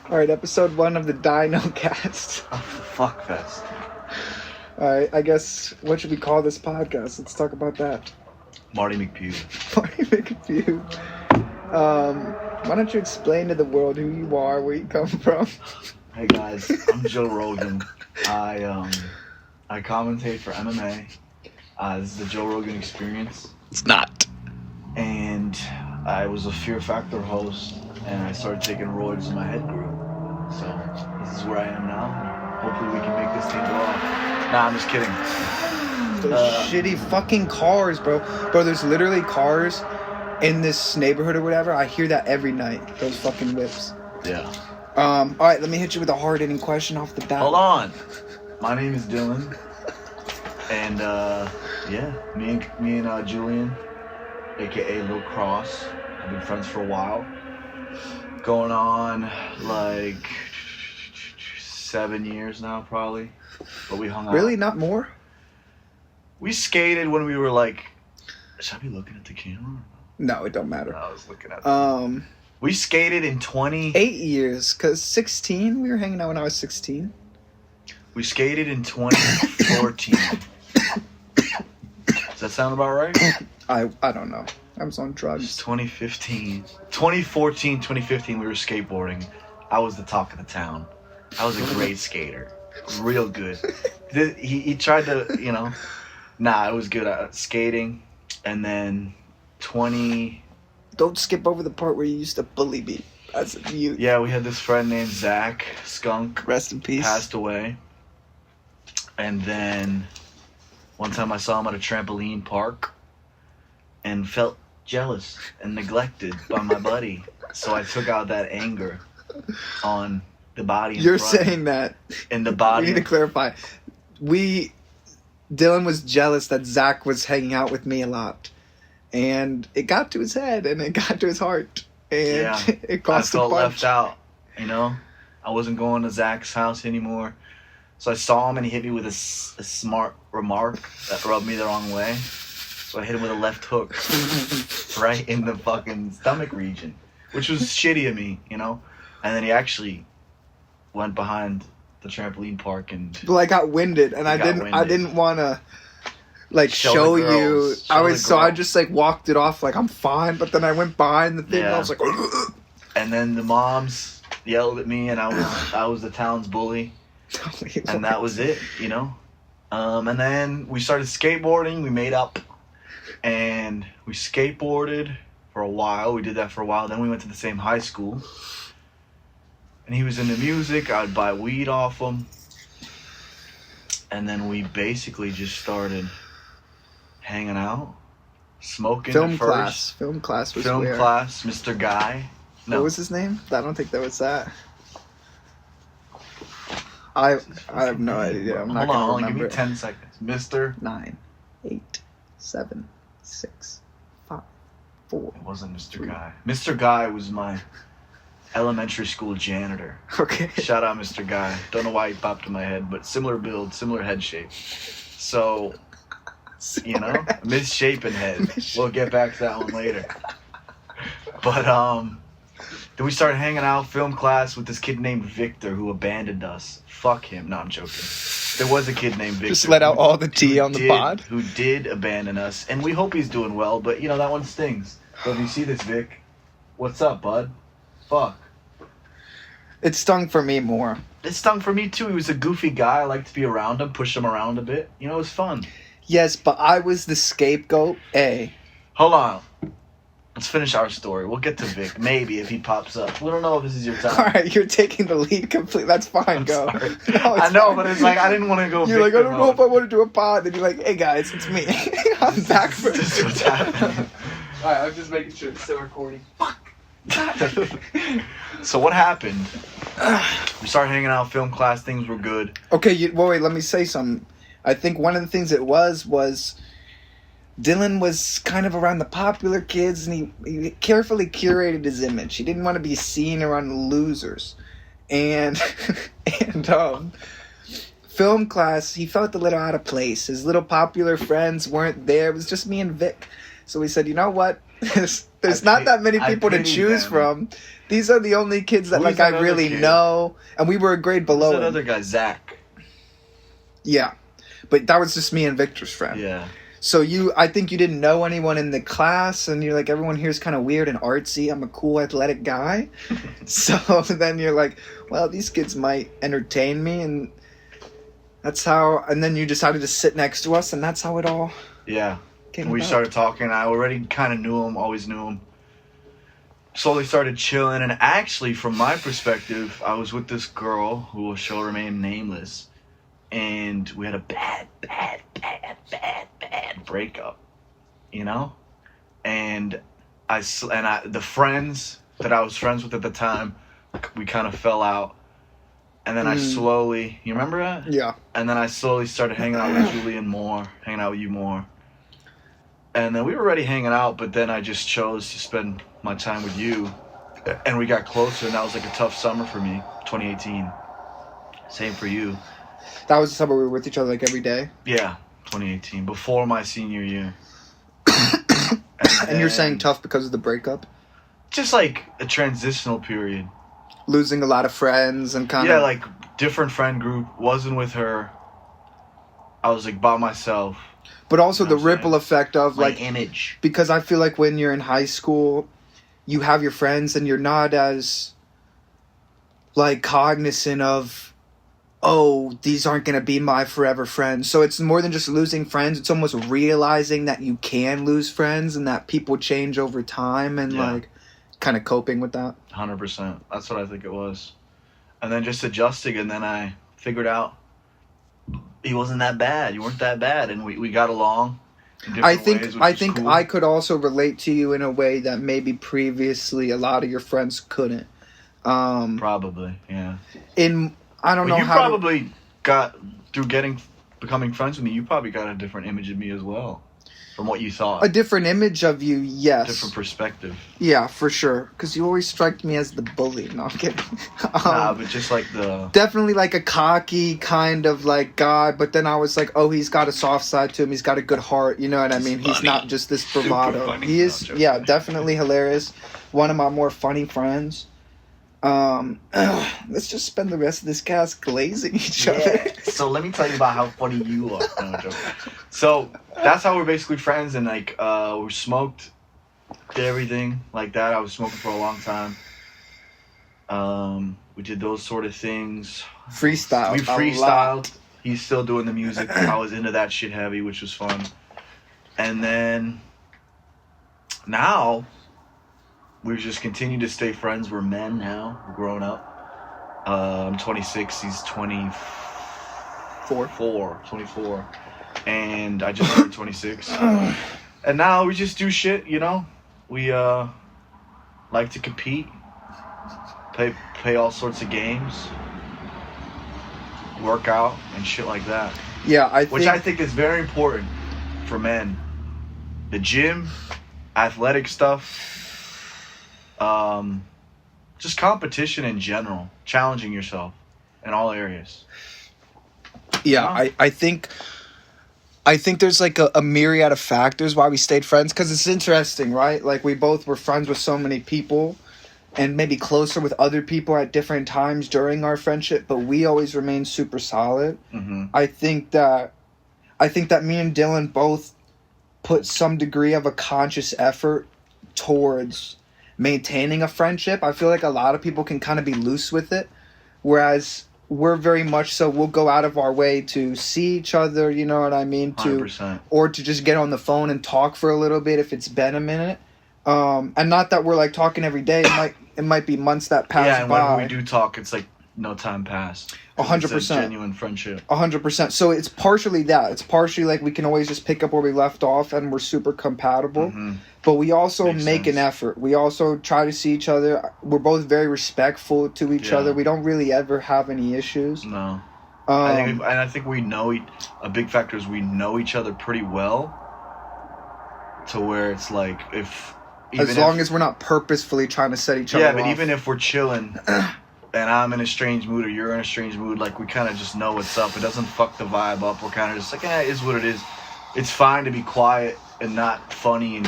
Alright, episode 1 of the Dino Cast. Oh, fuck fest. Alright, I guess, what should we call this podcast? Let's talk about that. Marty McPew. Marty McPew. Why don't you explain to the world who you are, where you come from? Hey guys, I'm Joe Rogan. I commentate for MMA. This is the Joe Rogan Experience. It's not. And I was a Fear Factor host, and I started taking roids and my head grew. So this is where I am now. Hopefully we can make this thing go off. Nah, I'm just kidding. Those shitty fucking cars, bro. Bro, there's literally cars in this neighborhood or whatever. I hear that every night. Those fucking whips. Yeah. Alright, let me hit you with a hard-hitting question off the bat. Hold on. My name is Dylan. And, yeah, me and Julian, a.k.a. Lil Cross, have been friends for a while. Going on, like, 7 years now, probably. But we hung out. Really? Not more? We skated when we were, like... Should I be looking at the camera? No, it don't matter. No, I was looking at we skated in 8 years, because 16, we were hanging out when I was 16. We skated in 2014. Does that sound about right? I don't know. I was on It's drugs. 2015. 2014, 2015, we were skateboarding. I was the talk of the town. I was a great skater. Real good. He tried to, you know... Nah, it was good at skating. And then 20... Don't skip over the part where you used to bully me as a youth. Yeah, we had this friend named Zach Skunk. Rest in peace. Passed away. And then one time I saw him at a trampoline park and felt jealous and neglected by my buddy. So I took out that anger on the body. You're saying that. In the body. We need to clarify. Dylan was jealous that Zach was hanging out with me a lot. And it got to his head and it got to his heart. And Yeah, it cost I a felt bunch. left out, you know? I wasn't going to Zach's house anymore. So I saw him and he hit me with a smart remark that rubbed me the wrong way. So I hit him with a left hook right in the fucking stomach region, which was shitty of me, you know? And then he actually went behind the trampoline park and... Well, I got winded and I didn't want to like show you. I just like walked it off like I'm fine, but then I went behind the thing and I was like... And then the moms yelled at me and I was the town's bully. And that was it, you know? And then we started skateboarding. We made up. And we skateboarded for a while. We did that for a while. Then we went to the same high school. And he was into music. I'd buy weed off him. And then we basically just started hanging out. Smoking Film class. Film class was Film where? class, Mr. Guy. No. What was his name? I don't think that was that. I have no idea. I'm not Hold on, gonna give me remember. 10 seconds. Mr. 9, 8, 7, 6, 5, 4. It wasn't Mr. Guy. Mr. Guy was my elementary school janitor. Okay. Shout out Mr. Guy. Don't know why he popped in my head, but similar build, similar head shape. So, you know, misshapen head. We'll get back to that one later. But, then we started hanging out, film class, with this kid named Victor who abandoned us. Fuck him. No, I'm joking. There was a kid named Victor. Just let out all the tea on the pod. Who did abandon us. And we hope he's doing well, but, you know, that one stings. So if you see this, Vic, what's up, bud? Fuck. It stung for me more. It stung for me, too. He was a goofy guy. I liked to be around him, push him around a bit. You know, it was fun. Yes, but I was the scapegoat. Hold on. Let's finish our story. We'll get to Vic, maybe, if he pops up. We don't know if this is your time. Alright, you're taking the lead completely. That's fine, go. Sorry. No, I know, fine. but it's like, I didn't want to go You're like, I Victor don't know mode. if I want to do a pod. Then you're like, hey guys, it's me. I'm back for This is what's happening. Alright, I'm just making sure it's still recording. Fuck. So what happened? We started hanging out, film class, things were good. Okay, wait, let me say something. I think one of the things it was Dylan was kind of around the popular kids, and he carefully curated his image. He didn't want to be seen around losers. And film class, he felt a little out of place. His little popular friends weren't there. It was just me and Vic. So we said, you know what? There's not that many people to choose from. These are the only kids that like I really know, and we were a grade below. Who's that other guy, Zach? Yeah, but that was just me and Victor's friend. Yeah. So I think you didn't know anyone in the class, and you're like, everyone here is kind of weird and artsy. I'm a cool, athletic guy. So then you're like, well, these kids might entertain me, and that's how. And then you decided to sit next to us, and that's how it all. Yeah. Came we about. started talking. I already kind of knew him, always knew him. Slowly started chilling, and actually, from my perspective, I was with this girl who shall remain nameless, and we had a bad breakup, you know, and the friends that I was friends with at the time, we kind of fell out, and then I slowly, you remember that? Yeah. And then I slowly started hanging out with Julian more, hanging out with you more. And then we were already hanging out, but then I just chose to spend my time with you. And we got closer, and that was like a tough summer for me, 2018. Same for you. That was the summer we were with each other like every day? Yeah, 2018, before my senior year. And you're saying tough because of the breakup? Just like a transitional period. Losing a lot of friends and kind of... Yeah, like different friend group, wasn't with her. I was like by myself. But also the ripple effect of my like image. Because I feel like when you're in high school, you have your friends and you're not as like cognizant of, oh, these aren't going to be my forever friends. So it's more than just losing friends. It's almost realizing that you can lose friends and that people change over time and like kind of coping with that. 100%. That's what I think it was. And then just adjusting, and then I figured out he wasn't that bad. You weren't that bad, and we got along in different ways, I think cool. I could also relate to you in a way that maybe previously a lot of your friends couldn't. Probably, yeah. I don't know you how. You probably got through becoming friends with me. You probably got a different image of me as well, from what you thought. A different image of you, yes. Different perspective. Yeah, for sure. Because you always strike me as the bully. No, I'm kidding. But just like the... Definitely like a cocky kind of like guy, but then I was like, oh, he's got a soft side to him. He's got a good heart. You know what I mean? He's not just this bravado. He is, yeah, definitely hilarious. One of my more funny friends. Let's just spend the rest of this cast glazing each other. So let me tell you about how funny you are. No, I'm joking. So that's how we're basically friends, and like we smoked, did everything like that. I was smoking for a long time. We did those sort of things. Freestyle. We freestyled. He's still doing the music. I was into that shit heavy, which was fun. And then now we've just continued to stay friends. We're men now. We're grown up. I'm 26. He's 24. And I just turned 26. And now we just do shit, you know? We like to compete. Play all sorts of games. Work out and shit like that. Yeah, which I think is very important for men. The gym, athletic stuff. Just competition in general, challenging yourself in all areas. Yeah, I think there's like a myriad of factors why we stayed friends, because it's interesting, right? Like we both were friends with so many people and maybe closer with other people at different times during our friendship, but we always remained super solid. Mm-hmm. I think that me and Dylan both put some degree of a conscious effort towards maintaining a friendship. I feel like a lot of people can kind of be loose with it, whereas we're very much so, we'll go out of our way to see each other, you know what I mean? 100%. Or to just get on the phone and talk for a little bit if it's been a minute. And not that we're like talking every day. It might be months that pass by. Yeah, and when we do talk, it's like no time passed. 100%. It's a genuine friendship. 100%. So it's partially that. It's partially like we can always just pick up where we left off and we're super compatible. Mm-hmm. But we also Makes make sense. an effort. We also try to see each other. We're both very respectful to each other. We don't really ever have any issues. No. I think we know a big factor is we know each other pretty well, to where it's like as long as we're not purposefully trying to set each other off. Yeah, but even if we're chilling and I'm in a strange mood or you're in a strange mood, like we kind of just know what's up. It doesn't fuck the vibe up. We're kind of just like, it is what it is. It's fine to be quiet and not funny and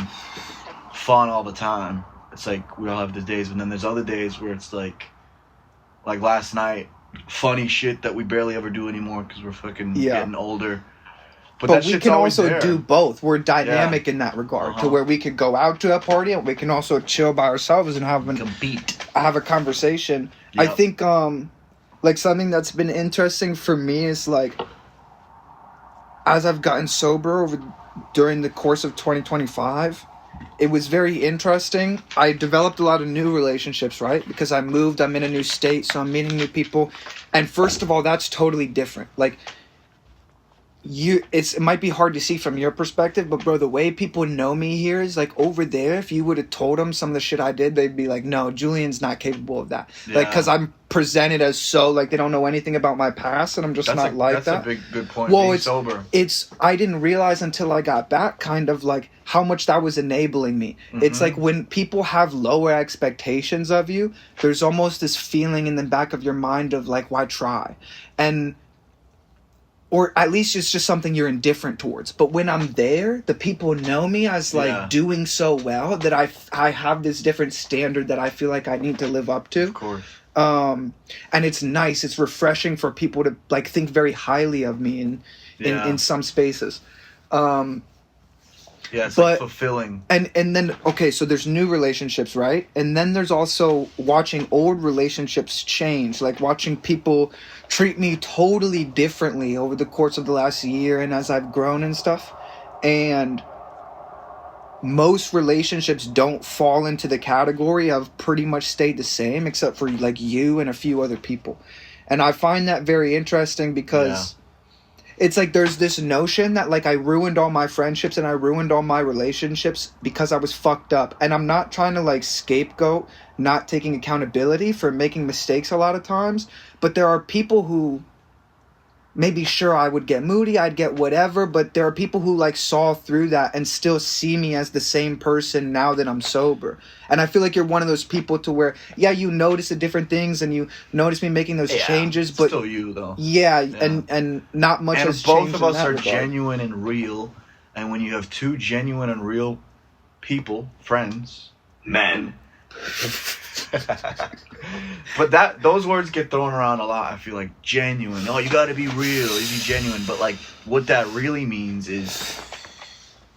fun all the time. It's like we all have the days, but then there's other days where it's like last night, funny shit that we barely ever do anymore because we're fucking getting older. But that we shit's can always also there. do both. We're dynamic in that regard, to where we could go out to a party and we can also chill by ourselves and have a conversation. Yep. I think like something that's been interesting for me is like, as I've gotten sober during the course of 2025, it was very interesting. I developed a lot of new relationships, right? Because I moved, I'm in a new state, so I'm meeting new people. And first of all, that's totally different. Like, it might be hard to see from your perspective, but bro, the way people know me here is like, over there, if you would have told them some of the shit I did, they'd be like, no, Julian's not capable of that. Yeah. Like, because I'm presented as so, like, they don't know anything about my past, and I'm just not like that. That's a good point. Well, being sober. I didn't realize until I got back kind of like how much that was enabling me. Mm-hmm. It's like when people have lower expectations of you, there's almost this feeling in the back of your mind of like, why try? Or at least it's just something you're indifferent towards. But when I'm there, the people know me as like doing so well that I have this different standard that I feel like I need to live up to. Of course. And it's nice. It's refreshing for people to like think very highly of me in some spaces. It's like fulfilling. And then, okay, so there's new relationships, right? And then there's also watching old relationships change, like watching people treat me totally differently over the course of the last year and as I've grown and stuff. And most relationships don't fall into the category of pretty much stayed the same, except for like you and a few other people. And I find that very interesting because... It's like there's this notion that like I ruined all my friendships and I ruined all my relationships because I was fucked up. And I'm not trying to like scapegoat not taking accountability for making mistakes a lot of times. But there are people who maybe sure I would get moody, I'd get whatever. But there are people who like saw through that and still see me as the same person now that I'm sober. And I feel like you're one of those people to where, you notice the different things and you notice me making those changes. But still you though. Yeah. And not much has changed. And both of us are genuine and real. And when you have two genuine and real people, friends, men. But those words get thrown around a lot. I feel like genuine. Oh, you got to be real. You be genuine. But like, what that really means is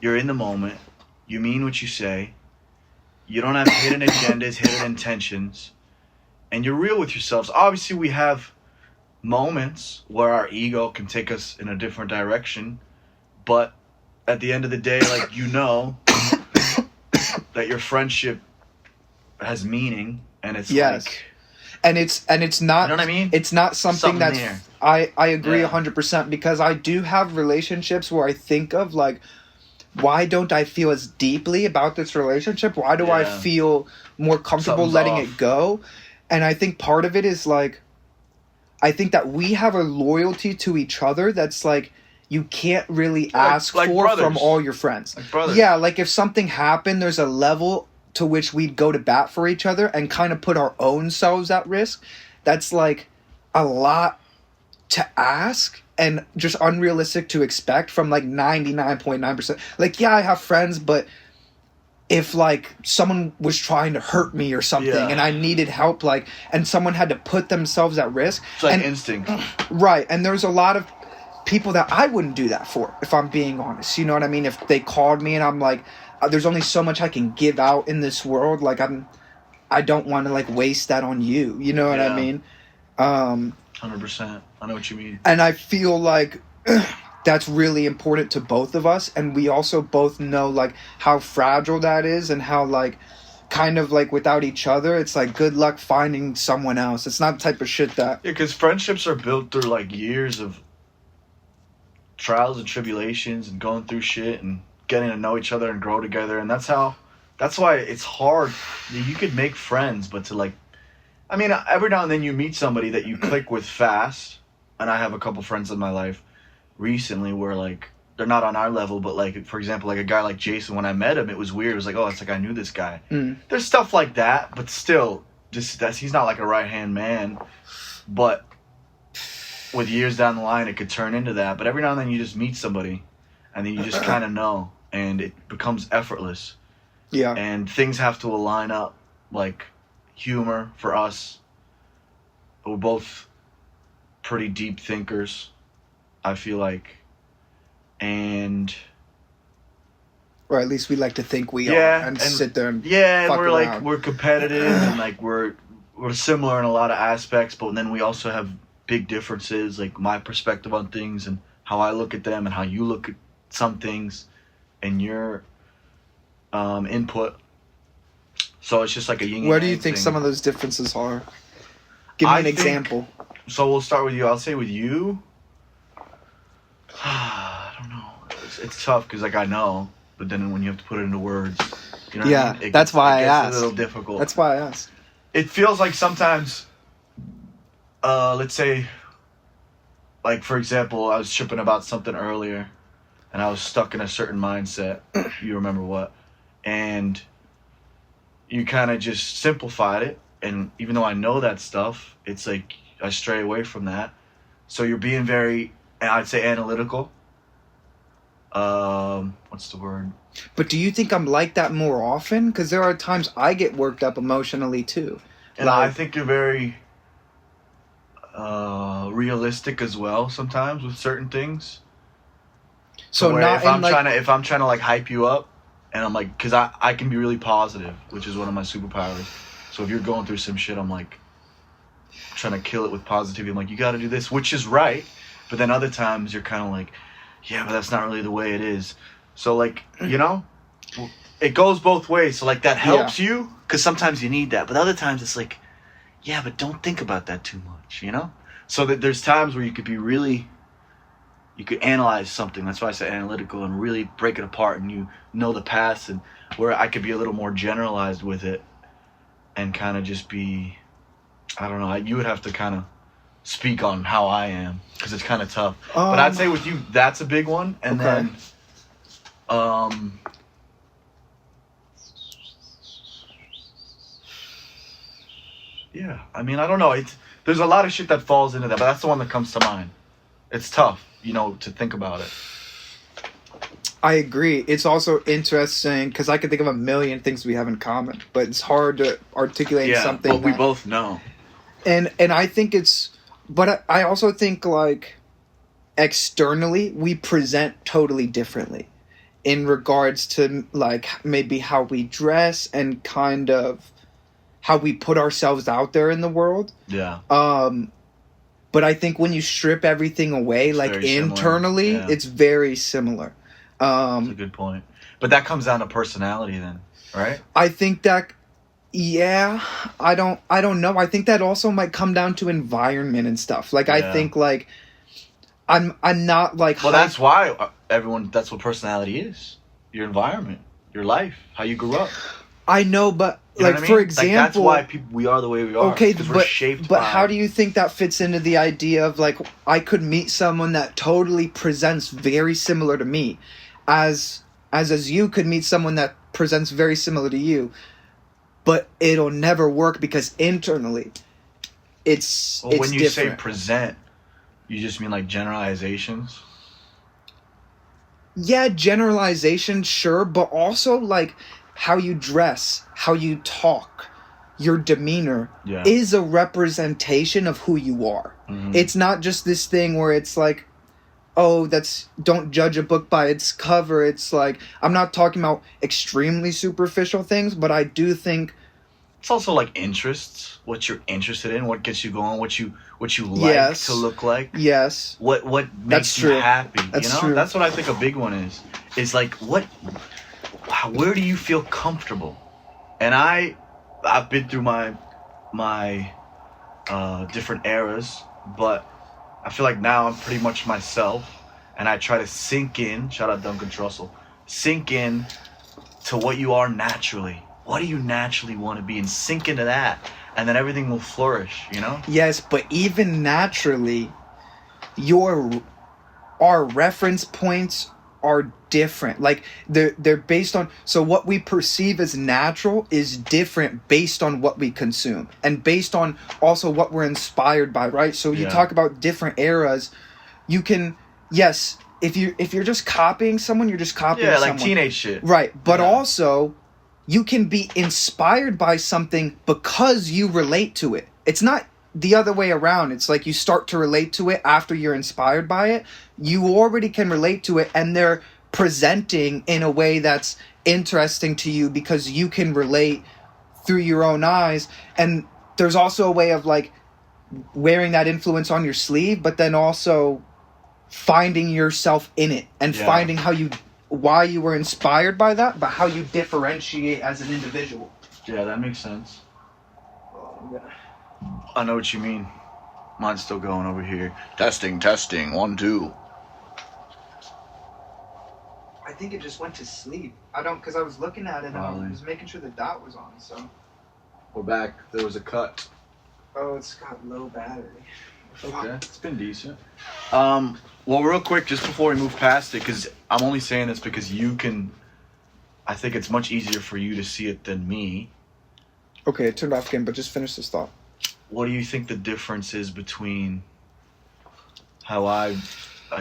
you're in the moment. You mean what you say. You don't have hidden agendas, hidden intentions, and you're real with yourselves. Obviously, we have moments where our ego can take us in a different direction, but at the end of the day, like, you know that your friendship has meaning, and it's like, and it's not, you know what I mean? It's not something that's there. I agree 100%, because I do have relationships where I think of like, why don't I feel as deeply about this relationship? Why do I feel more comfortable letting it go? And I think part of it is like, I think that we have a loyalty to each other that's like, you can't really ask for brothers. From all your friends. Like brothers. Yeah, like if something happened, there's a level to which we'd go to bat for each other and kind of put our own selves at risk. That's like a lot to ask and just unrealistic to expect from like 99.9%. Like, I have friends, but if like someone was trying to hurt me or something and I needed help, like, and someone had to put themselves at risk. It's like instinct. Right. And there's a lot of people that I wouldn't do that for, if I'm being honest. You know what I mean? If they called me and I'm like, there's only so much I can give out in this world. Like, I don't want to like waste that on you. You know what I mean? 100%. I know what you mean. And I feel like that's really important to both of us. And we also both know like how fragile that is and how like kind of like without each other, it's like good luck finding someone else. It's not the type of shit that... Yeah, because friendships are built through like years of trials and tribulations and going through shit and getting to know each other and grow together. And that's why it's hard. You could make friends, but to like... I mean, every now and then you meet somebody that you click with fast. And I have a couple friends in my life recently where like they're not on our level, but like, for example, like a guy like Jason, when I met him, it was weird. It was like, oh, it's like I knew this guy. There's stuff like that, but still, he's not like a right-hand man. But with years down the line, it could turn into that. But every now and then you just meet somebody and then you just kind of know, and it becomes effortless. Yeah. And things have to align up, like humor for us. We're both pretty deep thinkers, I feel like. And or at least we like to think we yeah, are, and sit there and yeah, and fuck we're around. like we're competitive and like we're similar in a lot of aspects, but then we also have big differences, like my perspective on things and how I look at them and how you look at some things and your input. So it's just like a yin and yang. Where do you think thing. some of those differences are? Give me an example. So we'll start with you. I'll say with you. I don't know. It's tough because like I know, but then when you have to put it into words, you know. Yeah, what I mean? that's why I asked. A little difficult. That's why I asked. It feels like sometimes, let's say, like for example, I was tripping about something earlier, and I was stuck in a certain mindset. You remember what? And you kind of just simplified it, and even though I know that stuff, it's like I stray away from that. So you're being very, I'd say, analytical. What's the word? But do you think I'm like that more often? Because there are times I get worked up emotionally too. And I think you're very realistic as well sometimes with certain things. So not if I'm trying to like hype you up, and I'm like, because I can be really positive, which is one of my superpowers. So if you're going through some shit, I'm like trying to kill it with positivity. I'm like, you got to do this, which is right. But then other times you're kind of like, yeah, but that's not really the way it is. So like, you know, it goes both ways. So like that helps you because sometimes you need that. But other times it's like, yeah, but don't think about that too much, you know? So that there's times where you could be really, you could analyze something. That's why I say analytical and really break it apart and you know the past, and where I could be a little more generalized with it and kind of just be, I don't know, you would have to kind of speak on how I am because it's kind of tough. But I'd say with you, that's a big one. And then, yeah, I mean, I don't know. There's a lot of shit that falls into that, but that's the one that comes to mind. It's tough, you know, to think about it. I agree. It's also interesting because I can think of a million things we have in common, but it's hard to articulate something. But we both know. And I think it's, but I also think like externally we present totally differently in regards to like maybe how we dress and kind of how we put ourselves out there in the world. Yeah. But I think when you strip everything away, it's like internally, it's very similar. That's a good point. But that comes down to personality then, right? I think that, yeah, I don't know. I think that also might come down to environment and stuff. Like, I think, like, I'm not, like... Well, that's why that's what personality is. Your environment, your life, how you grew up. I know, but, you know like, for example... Like, that's why we are the way we are. Okay, we're shaped but by... how do you think that fits into the idea of, like, I could meet someone that totally presents very similar to me, as you could meet someone that presents very similar to you, but it'll never work because internally, it's when you different. say present, you just mean, like, generalizations? Yeah, generalization, sure, but also, like... how you dress, how you talk, your demeanor is a representation of who you are. Mm-hmm. It's not just this thing where it's like, oh, don't judge a book by its cover. It's like, I'm not talking about extremely superficial things, but I do think... It's also like interests, what you're interested in, what gets you going, what you like to look like. Yes. What makes you happy. That's you know? true. That's what I think a big one is. Is like, where do you feel comfortable? And I've been through my different eras, but I feel like now I'm pretty much myself, and I try to sink in. Shout out Duncan Trussell. Sink in to what you are naturally. What do you naturally want to be, and sink into that, and then everything will flourish. You know? Yes, but even naturally, our reference points are different. Like they're based on, so what we perceive as natural is different based on what we consume and based on also what we're inspired by, right? So you talk about different eras, you can, yes, if you're just copying someone, you're just copying someone. Like teenage shit. Right. But also you can be inspired by something because you relate to it. It's not the other way around. It's like you start to relate to it after you're inspired by it. You already can relate to it, and they're presenting in a way that's interesting to you because you can relate through your own eyes. And there's also a way of like wearing that influence on your sleeve, but then also finding yourself in it and finding why you were inspired by that, but how you differentiate as an individual. Yeah, that makes sense. I know what you mean. Mine's still going over here. Testing, 1, 2. I think it just went to sleep. Because I was looking at it and I was making sure the dot was on, so. We're back. There was a cut. Oh, it's got low battery. Okay, it's been decent. Well, real quick, just before we move past it, because I'm only saying this because I think it's much easier for you to see it than me. Okay, it turned off again, but just finish this thought. What do you think the difference is between how I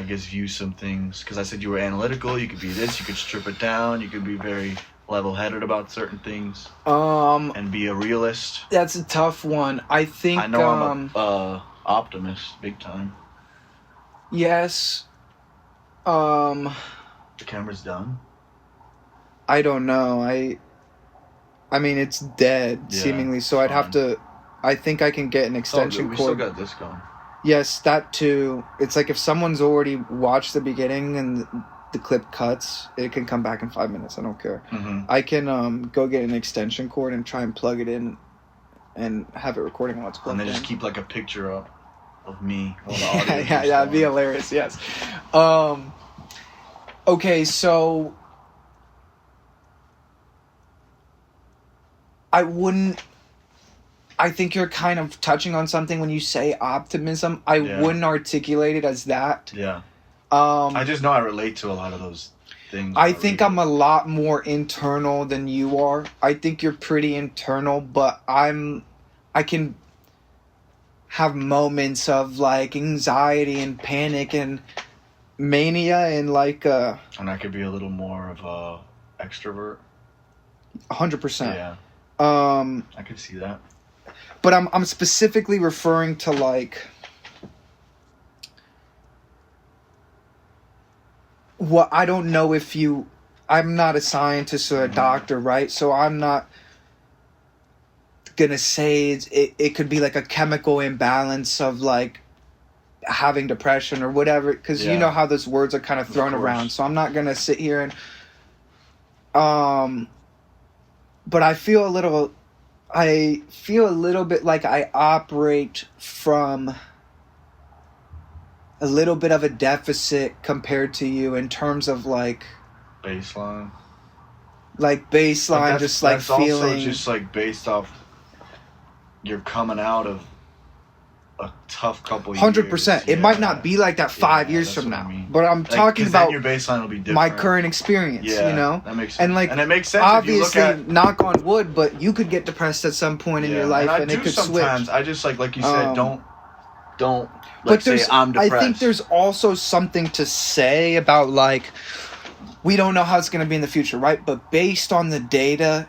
guess, view some things? Because I said you were analytical, you could be this, you could strip it down, you could be very level-headed about certain things. And be a realist. That's a tough one. I think... I know I'm a optimist, big time. Yes. The camera's done? I don't know. I mean, it's dead, seemingly, so I'd have to... I think I can get an extension cord. We still got this going. Yes, that too. It's like if someone's already watched the beginning and the clip cuts, it can come back in 5 minutes. I don't care. Mm-hmm. I can go get an extension cord and try and plug it in and have it recording while it's plugged in. And then just keep like a picture up of me. Yeah, that'd be hilarious, yes. Okay, so... I think you're kind of touching on something when you say optimism. I wouldn't articulate it as that. Yeah. I just know I relate to a lot of those things. I think I'm a lot more internal than you are. I think you're pretty internal, but I can have moments of like anxiety and panic and mania and like and I could be a little more of a extrovert. 100%. Yeah. I could see that. But I'm specifically referring to like what I don't know if I'm not a scientist or a doctor, right? So I'm not gonna say it could be like a chemical imbalance of like having depression or whatever, because you know how those words are kind of thrown around. So I'm not gonna sit here and but I feel a little bit like I operate from a little bit of a deficit compared to you in terms of like baseline. Like baseline, just like that's feeling. Also just like based off you're coming out of a tough couple 100%. It might not be like that 5 years from now, but I'm talking about your baseline will be different. My current experience. Yeah, you know, that makes sense. And like, and it makes sense. Obviously, if you look at, knock on wood, but you could get depressed at some point in your life, and it could sometimes. switch. I just like you said, don't. But say I'm depressed. I think there's also something to say about like we don't know how it's going to be in the future, right? But based on the data,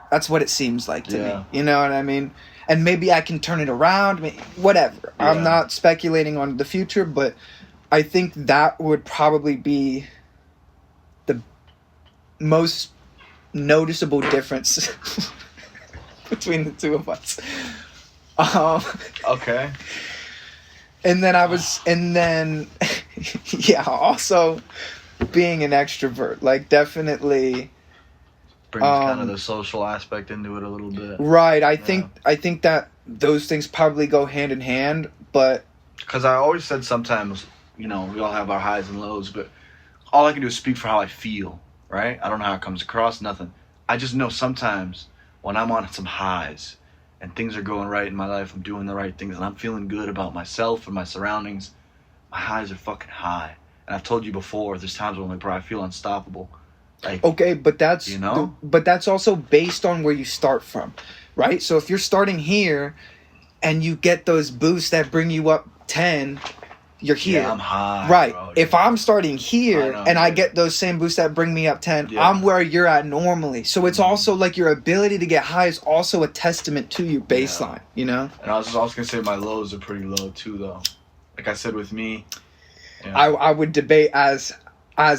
that's what it seems like to me. You know what I mean? And maybe I can turn it around, whatever. Yeah. I'm not speculating on the future, but I think that would probably be the most noticeable difference between the two of us. Okay. And then yeah, also being an extrovert, like definitely brings kind of the social aspect into it a little bit. Right. I think that those things probably go hand in hand, but because I always said sometimes, we all have our highs and lows, but all I can do is speak for how I feel, right? I don't know how it comes across, nothing. I just know sometimes when I'm on some highs and things are going right in my life, I'm doing the right things, and I'm feeling good about myself and my surroundings, my highs are fucking high. And I've told you before, there's times when I feel unstoppable. Like, okay, but that's but that's also based on where you start from, right? So if you're starting here and you get those boosts that bring you up 10, you're here. Yeah, I'm high. Right. Bro, if I'm starting here know, and I get those same boosts that bring me up 10, I'm where you're at normally. So it's also like your ability to get high is also a testament to your baseline, you know? And I was also going to say my lows are pretty low too, though. Like I said with me. Yeah. I would debate as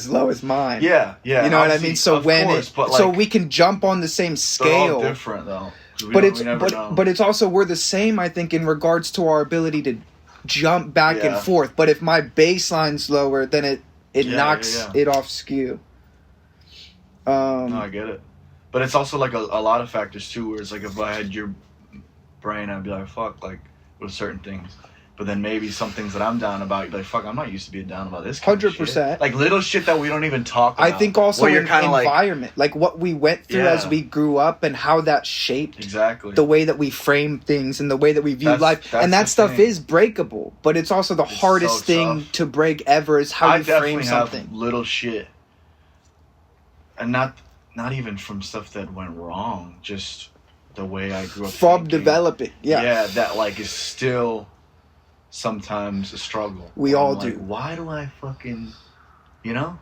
low as mine. Yeah. You know what I mean? So so we can jump on the same scale. They're all different, though. But it's also, we're the same, I think, in regards to our ability to jump back and forth. But if my baseline's lower, then it knocks it off skew. No, I get it. But it's also like a lot of factors too, where it's like if I had your brain, I'd be like, fuck, like with certain things. But then maybe some things that I'm down about, you're like, fuck, I'm not used to being down about this kind 100%. of shit. Like little shit that we don't even talk about. I think also in environment, like what we went through as we grew up and how that shaped the way that we frame things and the way that we view life. And that stuff is breakable, but it's also the hardest thing to break ever is how you frame something. Have little shit. And not even from stuff that went wrong, just the way I grew up from developing. Yeah, that like is still sometimes a struggle. We all like, do. Why do I fucking, you know?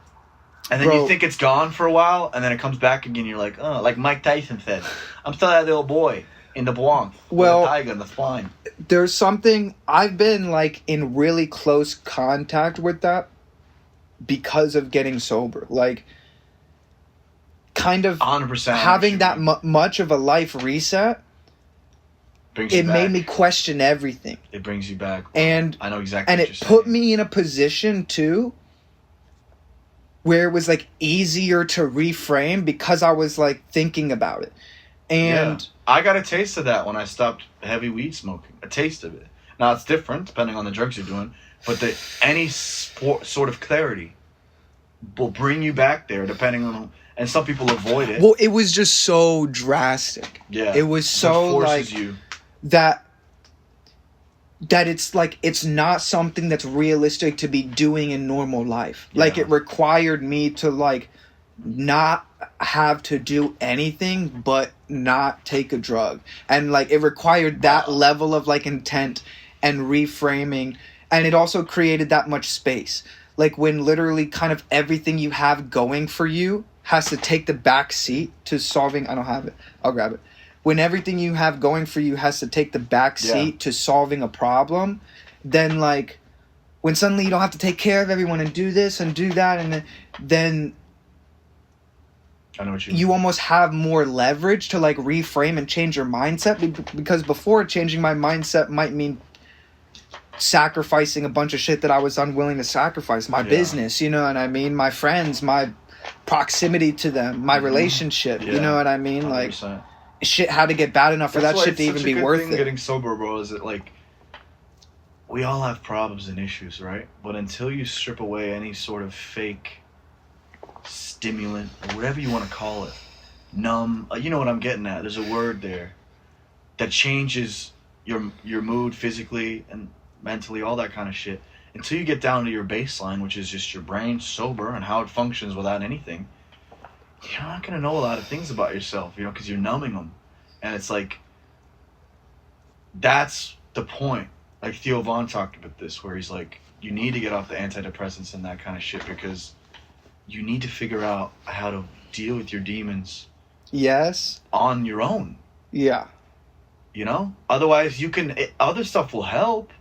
And then you think it's gone for a while, and then it comes back again. You're like, oh, like Mike Tyson said, I'm still that little boy in the Bronx with a tiger in the spine. There's something, I've been like in really close contact with that because of getting sober. Like, kind of 100% having that much of a life reset. It made me question everything. It brings you back. And I know exactly and what it you're put saying. me in a position too where it was like easier to reframe because I was like thinking about it. And I got a taste of that when I stopped heavy weed smoking. A taste of it. Now it's different depending on the drugs you're doing, but any sort of clarity will bring you back there depending on. And some people avoid it. Well, it was just so drastic. Yeah, it was so like that it's like it's not something that's realistic to be doing in normal life. Yeah. Like it required me to like not have to do anything but not take a drug, and like it required that level of like intent and reframing, and it also created that much space. Like when literally kind of everything you have going for you has to take the back seat to solving. I don't have it. I'll grab it. When everything you have going for you has to take the back seat to solving a problem, then like when suddenly you don't have to take care of everyone and do this and do that, and then I know what you almost have more leverage to like reframe and change your mindset, because before changing my mindset might mean sacrificing a bunch of shit that I was unwilling to sacrifice. My business, you know what I mean? My friends, my proximity to them, my relationship, you know what I mean? 100%. Like shit had to get bad enough for that shit to even be worth it. Getting sober, bro, is that like we all have problems and issues, right? But until you strip away any sort of fake stimulant or whatever you want to call it, numb, you know what I'm getting at. There's a word there that changes your mood physically and mentally, all that kind of shit. Until you get down to your baseline, which is just your brain sober and how it functions without anything, you're not going to know a lot of things about yourself, you know, because you're numbing them. And it's like, that's the point. Like Theo Von talked about this, where he's like, you need to get off the antidepressants and that kind of shit because you need to figure out how to deal with your demons. Yes. On your own. Yeah. You know? Otherwise, other stuff will help,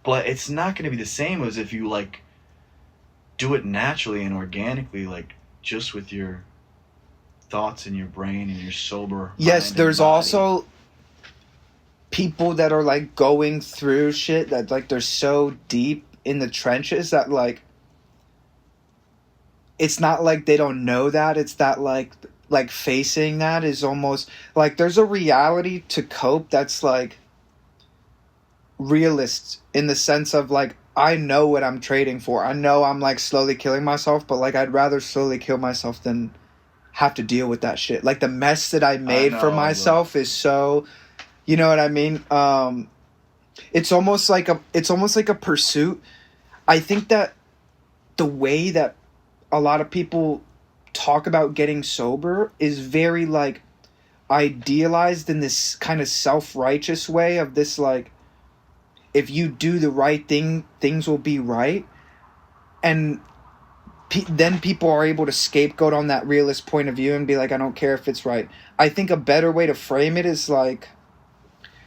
but it's not going to be the same as if you, like, do it naturally and organically, like, just with your thoughts in your brain and your sober yes, mind there's and body. Also people that are, like, going through shit that, like, they're so deep in the trenches that, like, it's not like they don't know that. It's that, like facing that is almost, like, there's a reality to cope that's, like, realist in the sense of, like, I know what I'm trading for. I know I'm, like, slowly killing myself, but, like, I'd rather slowly kill myself than have to deal with that shit. Like, the mess that I made for myself is so, you know what I mean? It's almost like a pursuit. I think that the way that a lot of people talk about getting sober is very, like, idealized in this kind of self-righteous way of this, like, if you do the right thing, things will be right. And then people are able to scapegoat on that realist point of view and be like, I don't care if it's right. I think a better way to frame it is like,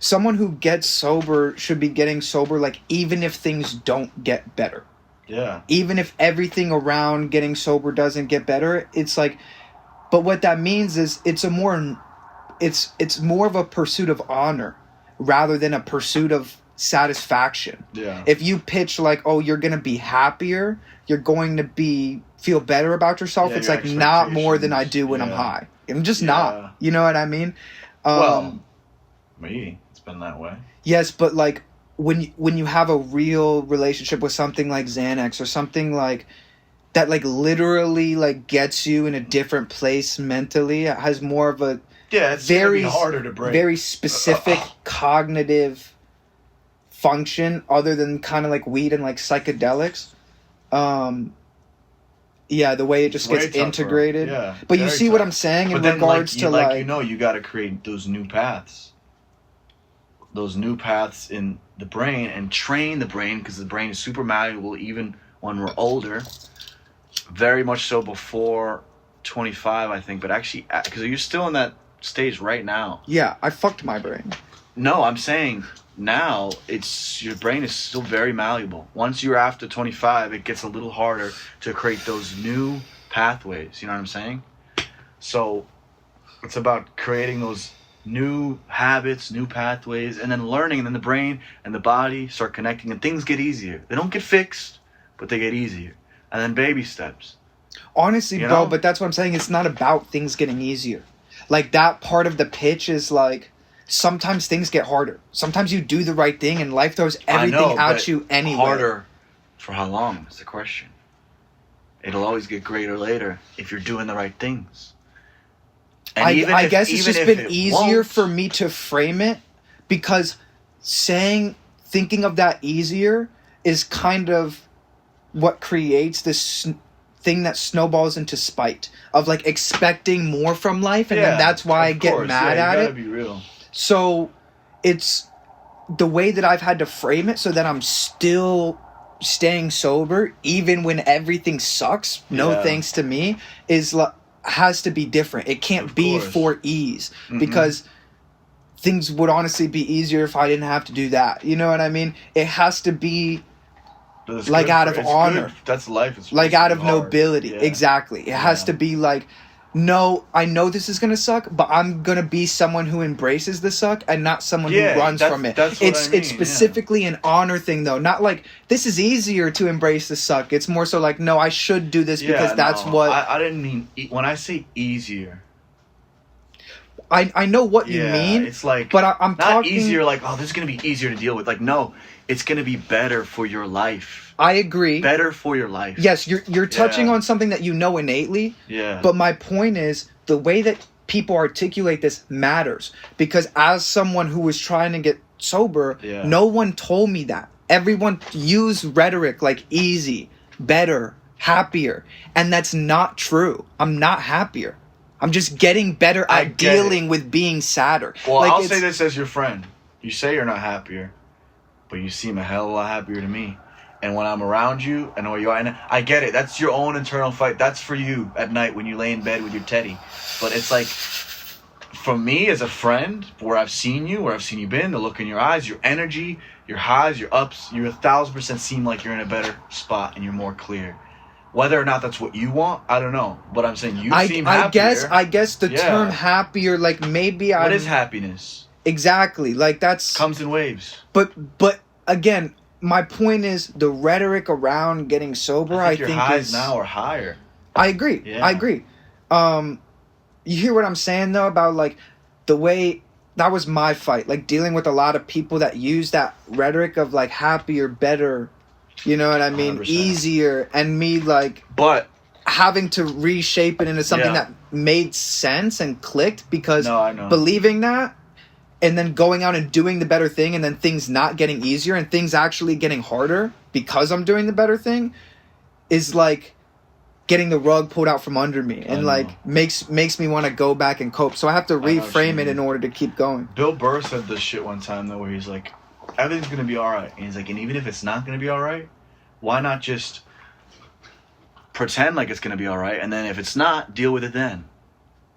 someone who gets sober should be getting sober, like, even if things don't get better. Yeah. Even if everything around getting sober doesn't get better, it's like, but what that means is it's more of a pursuit of honor rather than a pursuit of satisfaction. Yeah. If you pitch like, oh, you're going to be happier, you're going to feel better about yourself, it's like not more than I do when I'm high. I'm just not. You know what I mean? Well, me, it's been that way. Yes, but like when you have a real relationship with something like Xanax or something like that, like literally like gets you in a different place mentally, it has more of a it's very harder to break. Very specific cognitive function other than kind of like weed and like psychedelics. The way it just gets integrated. Yeah, but you see what I'm saying in regards to like you got to create those new paths. Those new paths in the brain and train the brain, because the brain is super malleable even when we're older. Very much so before 25, I think. But actually, because you're still in that stage right now. Yeah, I fucked my brain. No, I'm saying now your brain is still very malleable. Once you're after 25, it gets a little harder to create those new pathways. You know what I'm saying? So it's about creating those new habits, new pathways, and then learning, and then the brain and the body start connecting, and things get easier. They don't get fixed, but they get easier. And then baby steps. Honestly, bro, but that's what I'm saying. It's not about things getting easier. Like, that part of the pitch is like, sometimes things get harder. Sometimes you do the right thing and life throws everything at you anyway. Harder for how long is the question. It'll always get greater later if you're doing the right things. And I guess it's just been easier for me to frame it, because thinking of that easier is kind of what creates this thing that snowballs into spite of like expecting more from life, and then that's why I get mad at it. You gotta be real. So it's the way that I've had to frame it so that I'm still staying sober even when everything sucks, no thanks to me, has to be different. It can't be for ease, because things would honestly be easier if I didn't have to do that. You know what I mean? It has to be like out of honor. That's life. It's like out of nobility. Yeah. Exactly. It has to be like, no, I know this is going to suck, but I'm going to be someone who embraces the suck and not someone who runs from it. It's specifically an honor thing, though. Not like, this is easier to embrace the suck. It's more so like, no, I should do this because that's what... I didn't mean... When I say easier... I know what you mean. It's like... But I'm not talking... easier like, oh, this is going to be easier to deal with. Like, no, it's going to be better for your life. I agree. Better for your life. Yes, you're touching on something that you know innately. Yeah. But my point is, the way that people articulate this matters. Because as someone who was trying to get sober, no one told me that. Everyone used rhetoric like easy, better, happier. And that's not true. I'm not happier. I'm just getting better at dealing with being sadder. Well, like, I'll say this as your friend. You say you're not happier, but you seem a hell of a lot happier to me. And when I'm around you, I know where you are. And I get it. That's your own internal fight. That's for you at night when you lay in bed with your teddy. But it's like, for me as a friend, where I've seen you been, the look in your eyes, your energy, your highs, your ups, you 1,000% seem like you're in a better spot and you're more clear. Whether or not that's what you want, I don't know. But I'm saying you seem happier. I guess the term happier, like maybe What is happiness? Exactly. Like that's... Comes in waves. But again... My point is the rhetoric around getting sober. I think your highs now are higher. I agree. Yeah. I agree. You hear what I'm saying though about like the way that was my fight, like dealing with a lot of people that use that rhetoric of like happier, better. You know what I mean? 100%. Easier, and me like, but having to reshape it into something that made sense and clicked because believing that. And then going out and doing the better thing, and then things not getting easier and things actually getting harder because I'm doing the better thing is like getting the rug pulled out from under me and like makes me want to go back and cope. So I have to reframe it in order to keep going. Bill Burr said this shit one time though, where he's like, everything's gonna be all right. And he's like, and even if it's not gonna be all right, why not just pretend like it's gonna be all right, and then if it's not, deal with it then.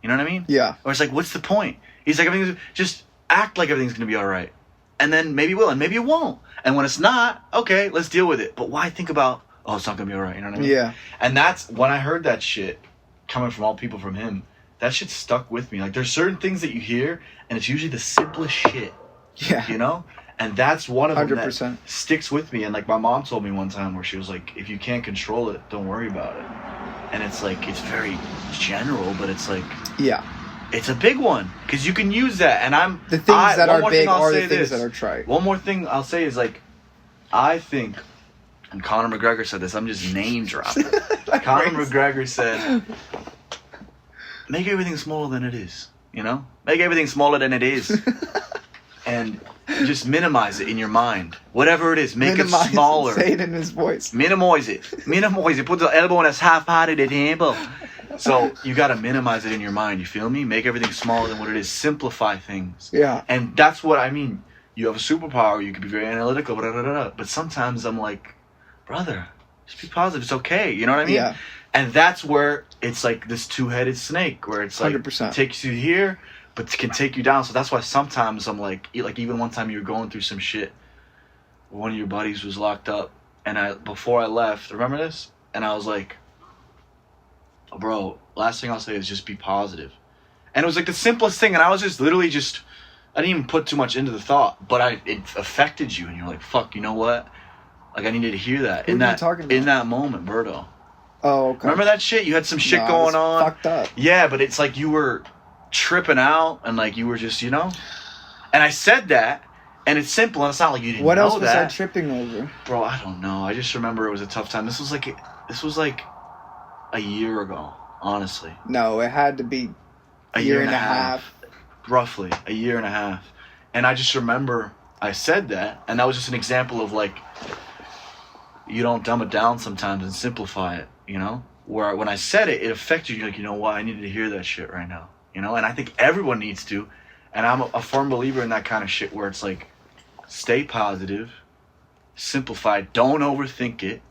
You know what I mean? Yeah. Or it's like, what's the point? He's like, just act like everything's gonna be all right, and then maybe it will, and maybe it won't. And when it's not, okay, let's deal with it. But why think about, oh, it's not gonna be all right? You know what I mean? Yeah. And that's when I heard that shit coming from all people from him. That shit stuck with me. Like, there's certain things that you hear, and it's usually the simplest shit. Yeah. You know? And that's one of them 100%. that sticks with me. And like my mom told me one time where she was like, if you can't control it, don't worry about it. And it's like, it's very general, but it's like, yeah, it's a big one. Because you can use that. And the things that are big are the things that are trite. One more thing I'll say is like, I think, and Conor McGregor said this, I'm just name dropping. Conor McGregor said, make everything smaller than it is. You know? Make everything smaller than it is. And just minimize it in your mind. Whatever it is, make it smaller. Say it in his voice. Minimize it. Minimize it. Put the elbow on his half part of the table. So you got to minimize it in your mind. You feel me? Make everything smaller than what it is. Simplify things. Yeah. And that's what I mean. You have a superpower. You could be very analytical. Blah, blah, blah, blah. But sometimes I'm like, brother, just be positive. It's okay. You know what I mean? Yeah. And that's where it's like this two-headed snake, where it's like 100%. Takes you here, but can take you down. So that's why sometimes I'm like even one time you were going through some shit. One of your buddies was locked up, and before I left, remember this? And I was like, bro, last thing I'll say is just be positive. And it was like the simplest thing, and I was just literally I didn't even put too much into the thought, but it affected you, and you're like, fuck, you know what? Like, I needed to hear that. Who are you talking about? In that moment, Berto. Oh, okay. Remember that shit? You had some shit going on. Fucked up. Yeah, but it's like you were tripping out, and like you were just, you know? And I said that, and it's simple, and it's not like you didn't know that. What else was I tripping over? Bro, I don't know. I just remember it was a tough time. This was like a year ago, honestly. No, it had to be a year and a half. Roughly, a year and a half. And I just remember I said that, and that was just an example of like, you don't dumb it down sometimes and simplify it, you know? Where when I said it, it affected you, like, you know what, I needed to hear that shit right now, you know? And I think everyone needs to, and I'm a firm believer in that kind of shit where it's like, stay positive, simplify, don't overthink it,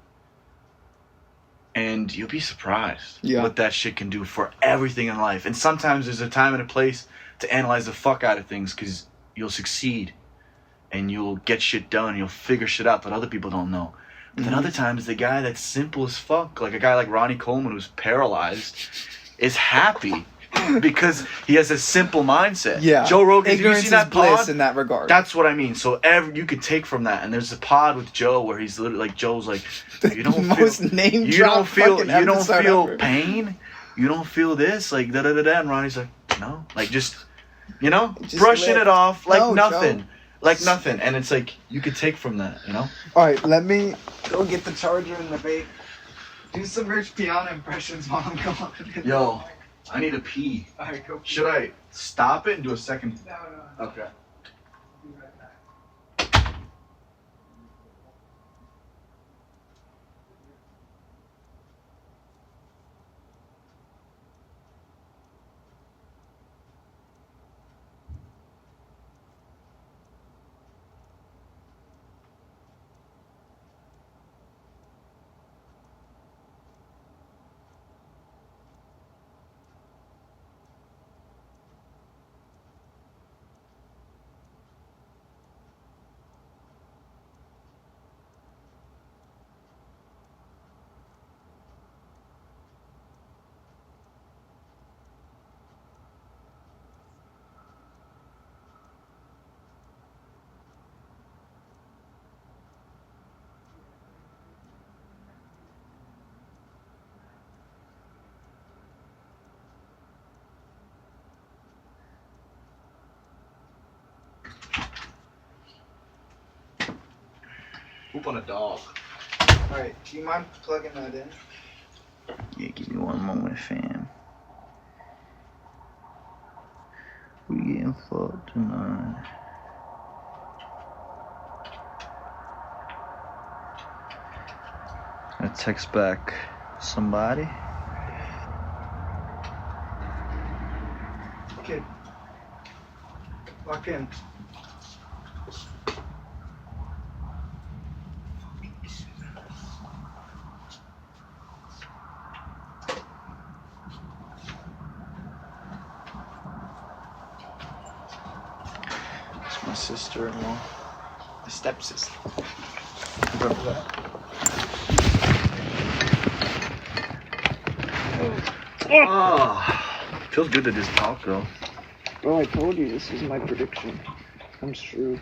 and you'll be surprised what that shit can do for everything in life. And sometimes there's a time and a place to analyze the fuck out of things, because you'll succeed, and you'll get shit done, you'll figure shit out that other people don't know. But then other times, the guy that's simple as fuck, like a guy like Ronnie Coleman who's paralyzed, is happy because he has a simple mindset. Yeah. Joe Rogan, ignorance you see that is bliss pod? in that regard. That's what I mean. So you could take from that, and there's a pod with Joe where he's literally like, Joe's like, you don't feel pain, you don't feel this, like da da da da, and Ronnie's like, no, like just brushing it off like nothing. Joe. Like nothing, and it's like you could take from that, you know. All right, let me go get the charger and the vape. Do some Rich Piana impressions while I'm gone. Yo, I need to pee. All right, go. Should I stop it and do a second? No. Okay. Be right back. Poop on a dog. Alright, do you mind plugging that in? Yeah, give me one moment, fam. We getting fucked tonight. I text back somebody. Okay. Lock in. my sister-in-law, my stepsister. Remember that? Oh, feels good to just talk though. Bro, I told you this is my prediction. I'm screwed.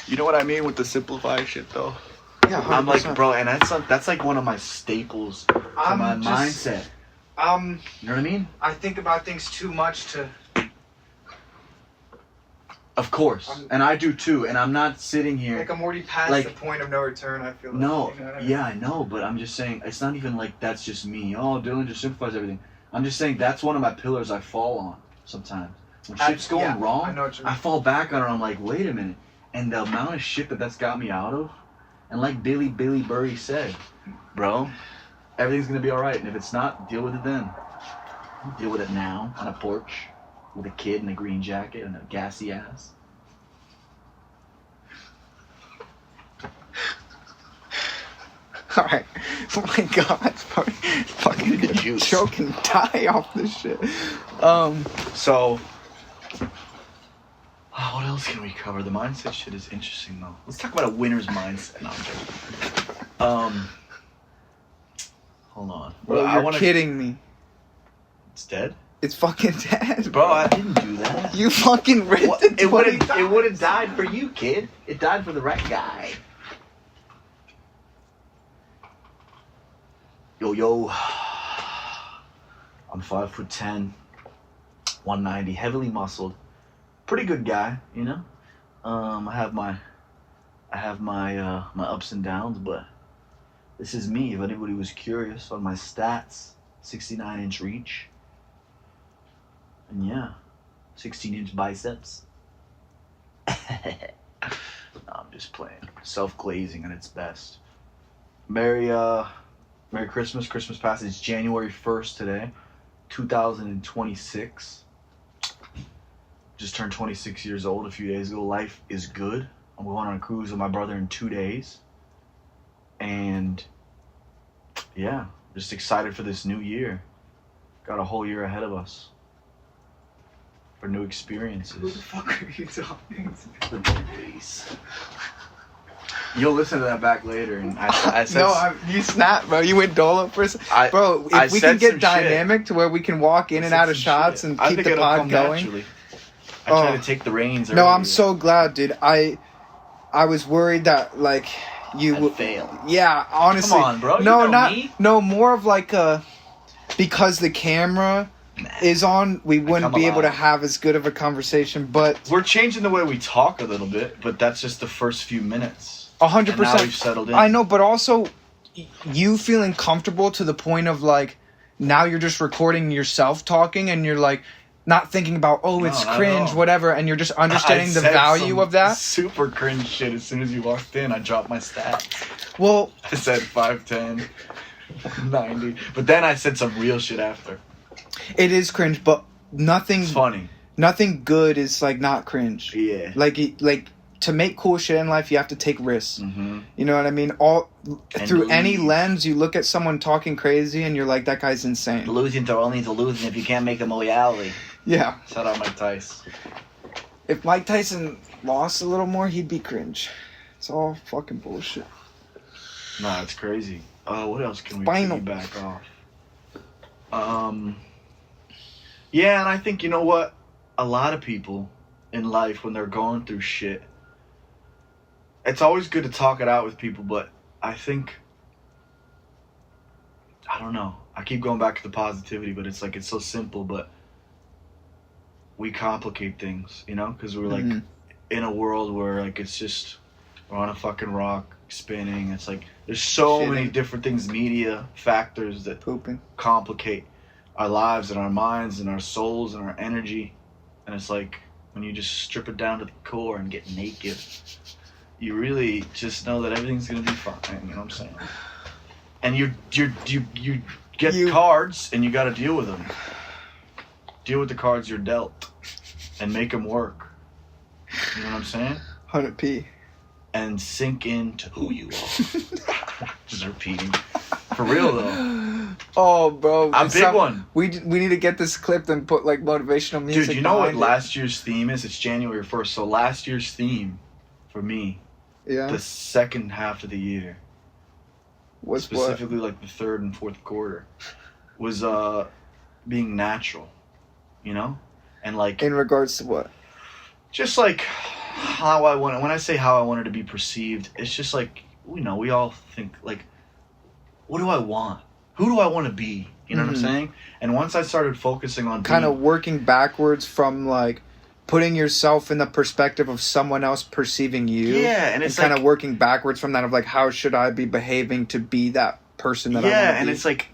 You know what I mean with the simplify shit though? Yeah, 100%. I'm like, bro, and that's like one of my staples to my mindset. You know what I mean? I think about things too much to... Of course. And I do too. And I'm not sitting here... Like, I'm already past the point of no return, I feel like. No, you know what I mean? yeah, I know, but I'm just saying, it's not even like that's just me. Oh, Dylan just simplifies everything. I'm just saying that's one of my pillars I fall on sometimes. When shit's going wrong, I know what you mean. I fall back on it. I'm like, wait a minute. And the amount of shit that's got me out of, and like Billy Burry said, bro, everything's going to be all right. And if it's not, deal with it then. Deal with it now on a porch with a kid in a green jacket and a gassy ass. Alright. Oh my god. Fucking the juice. Choke and die off this shit. So, what else can we cover? The mindset shit is interesting though. Let's talk about a winner's mindset. No, I'm joking. Hold on. Bro, you're kidding me. It's dead? It's fucking dead. Bro, I didn't do that. You fucking ripped it. It would have died for you, kid. It died for the right guy. Yo. I'm 5'10", 190, heavily muscled. Pretty good guy, you know. I have my ups and downs, but this is me. If anybody was curious on my stats, 69-inch reach. And yeah, 16-inch biceps. No, I'm just playing. Self-glazing at its best. Merry Christmas. Christmas past. It's January 1st today, 2026. Just turned 26 years old a few days ago. Life is good. I'm going on a cruise with my brother in 2 days. And yeah, just excited for this new year. Got a whole year ahead of us for new experiences. Who the fuck are you talking to? The police. You'll listen to that back later. And I said, no, you snapped, bro. You went dolo for a second. Bro, if we can get dynamic to where we can walk in and out of shots and keep the pod going. Naturally. I try to take the reins. No, I'm so glad, dude. I was worried that like you would fail. Yeah, honestly. Come on, bro. No, more of like because the camera is on, we wouldn't be able to have as good of a conversation. But we're changing the way we talk a little bit. But that's just the first few minutes. 100%. Now we've settled in. I know, but also you feeling comfortable to the point of like now you're just recording yourself talking and you're like. Not thinking about, it's cringe, whatever, and you're just understanding the value of that. Super cringe shit. As soon as you walked in, I dropped my stats. Well, I said 5'10", 190, but then I said some real shit after. It is cringe, but nothing. It's funny. Nothing good is like not cringe. Yeah. Like to make cool shit in life, you have to take risks. Mm-hmm. You know what I mean? Through any lens, you look at someone talking crazy, and you're like, that guy's insane. Losing to only delusion if you can't make them a reality. Yeah. Shout out Mike Tyson. If Mike Tyson lost a little more, he'd be cringe. It's all fucking bullshit. Nah, it's crazy. What else can we piggyback off? Yeah, and I think, you know what? A lot of people in life, when they're going through shit, it's always good to talk it out with people, but I think, I don't know. I keep going back to the positivity, but it's like, it's so simple, but we complicate things, you know? Because we're like in a world where like it's just, we're on a fucking rock spinning. It's like, there's so many different things, media factors that complicate our lives and our minds and our souls and our energy. And it's like, when you just strip it down to the core and get naked, you really just know that everything's gonna be fine. You know what I'm saying? And you get cards and you got to deal with them. Deal with the cards you're dealt, and make them work. You know what I'm saying? 100p. And sink into who you are. Just repeating. For real though. Oh, bro. A big one. We need to get this clipped and put like motivational music. Dude, you know what behind it. last year's theme is? It's January 1st. So last year's theme for me, Yeah. the second half of the year, Was specifically like the third and fourth quarter, was being natural, you know? And like in regards to what? just like how I want, when I say how I wanted to be perceived, it's just like, you know, we all think like, what do I want? Who do I want to be? You know what I'm saying? And once I started focusing on kind of working backwards from like putting yourself in the perspective of someone else perceiving you. Yeah, and it's kind like, of working backwards from that of like, how should I be behaving to be that person that I want to be? Yeah, and it's like,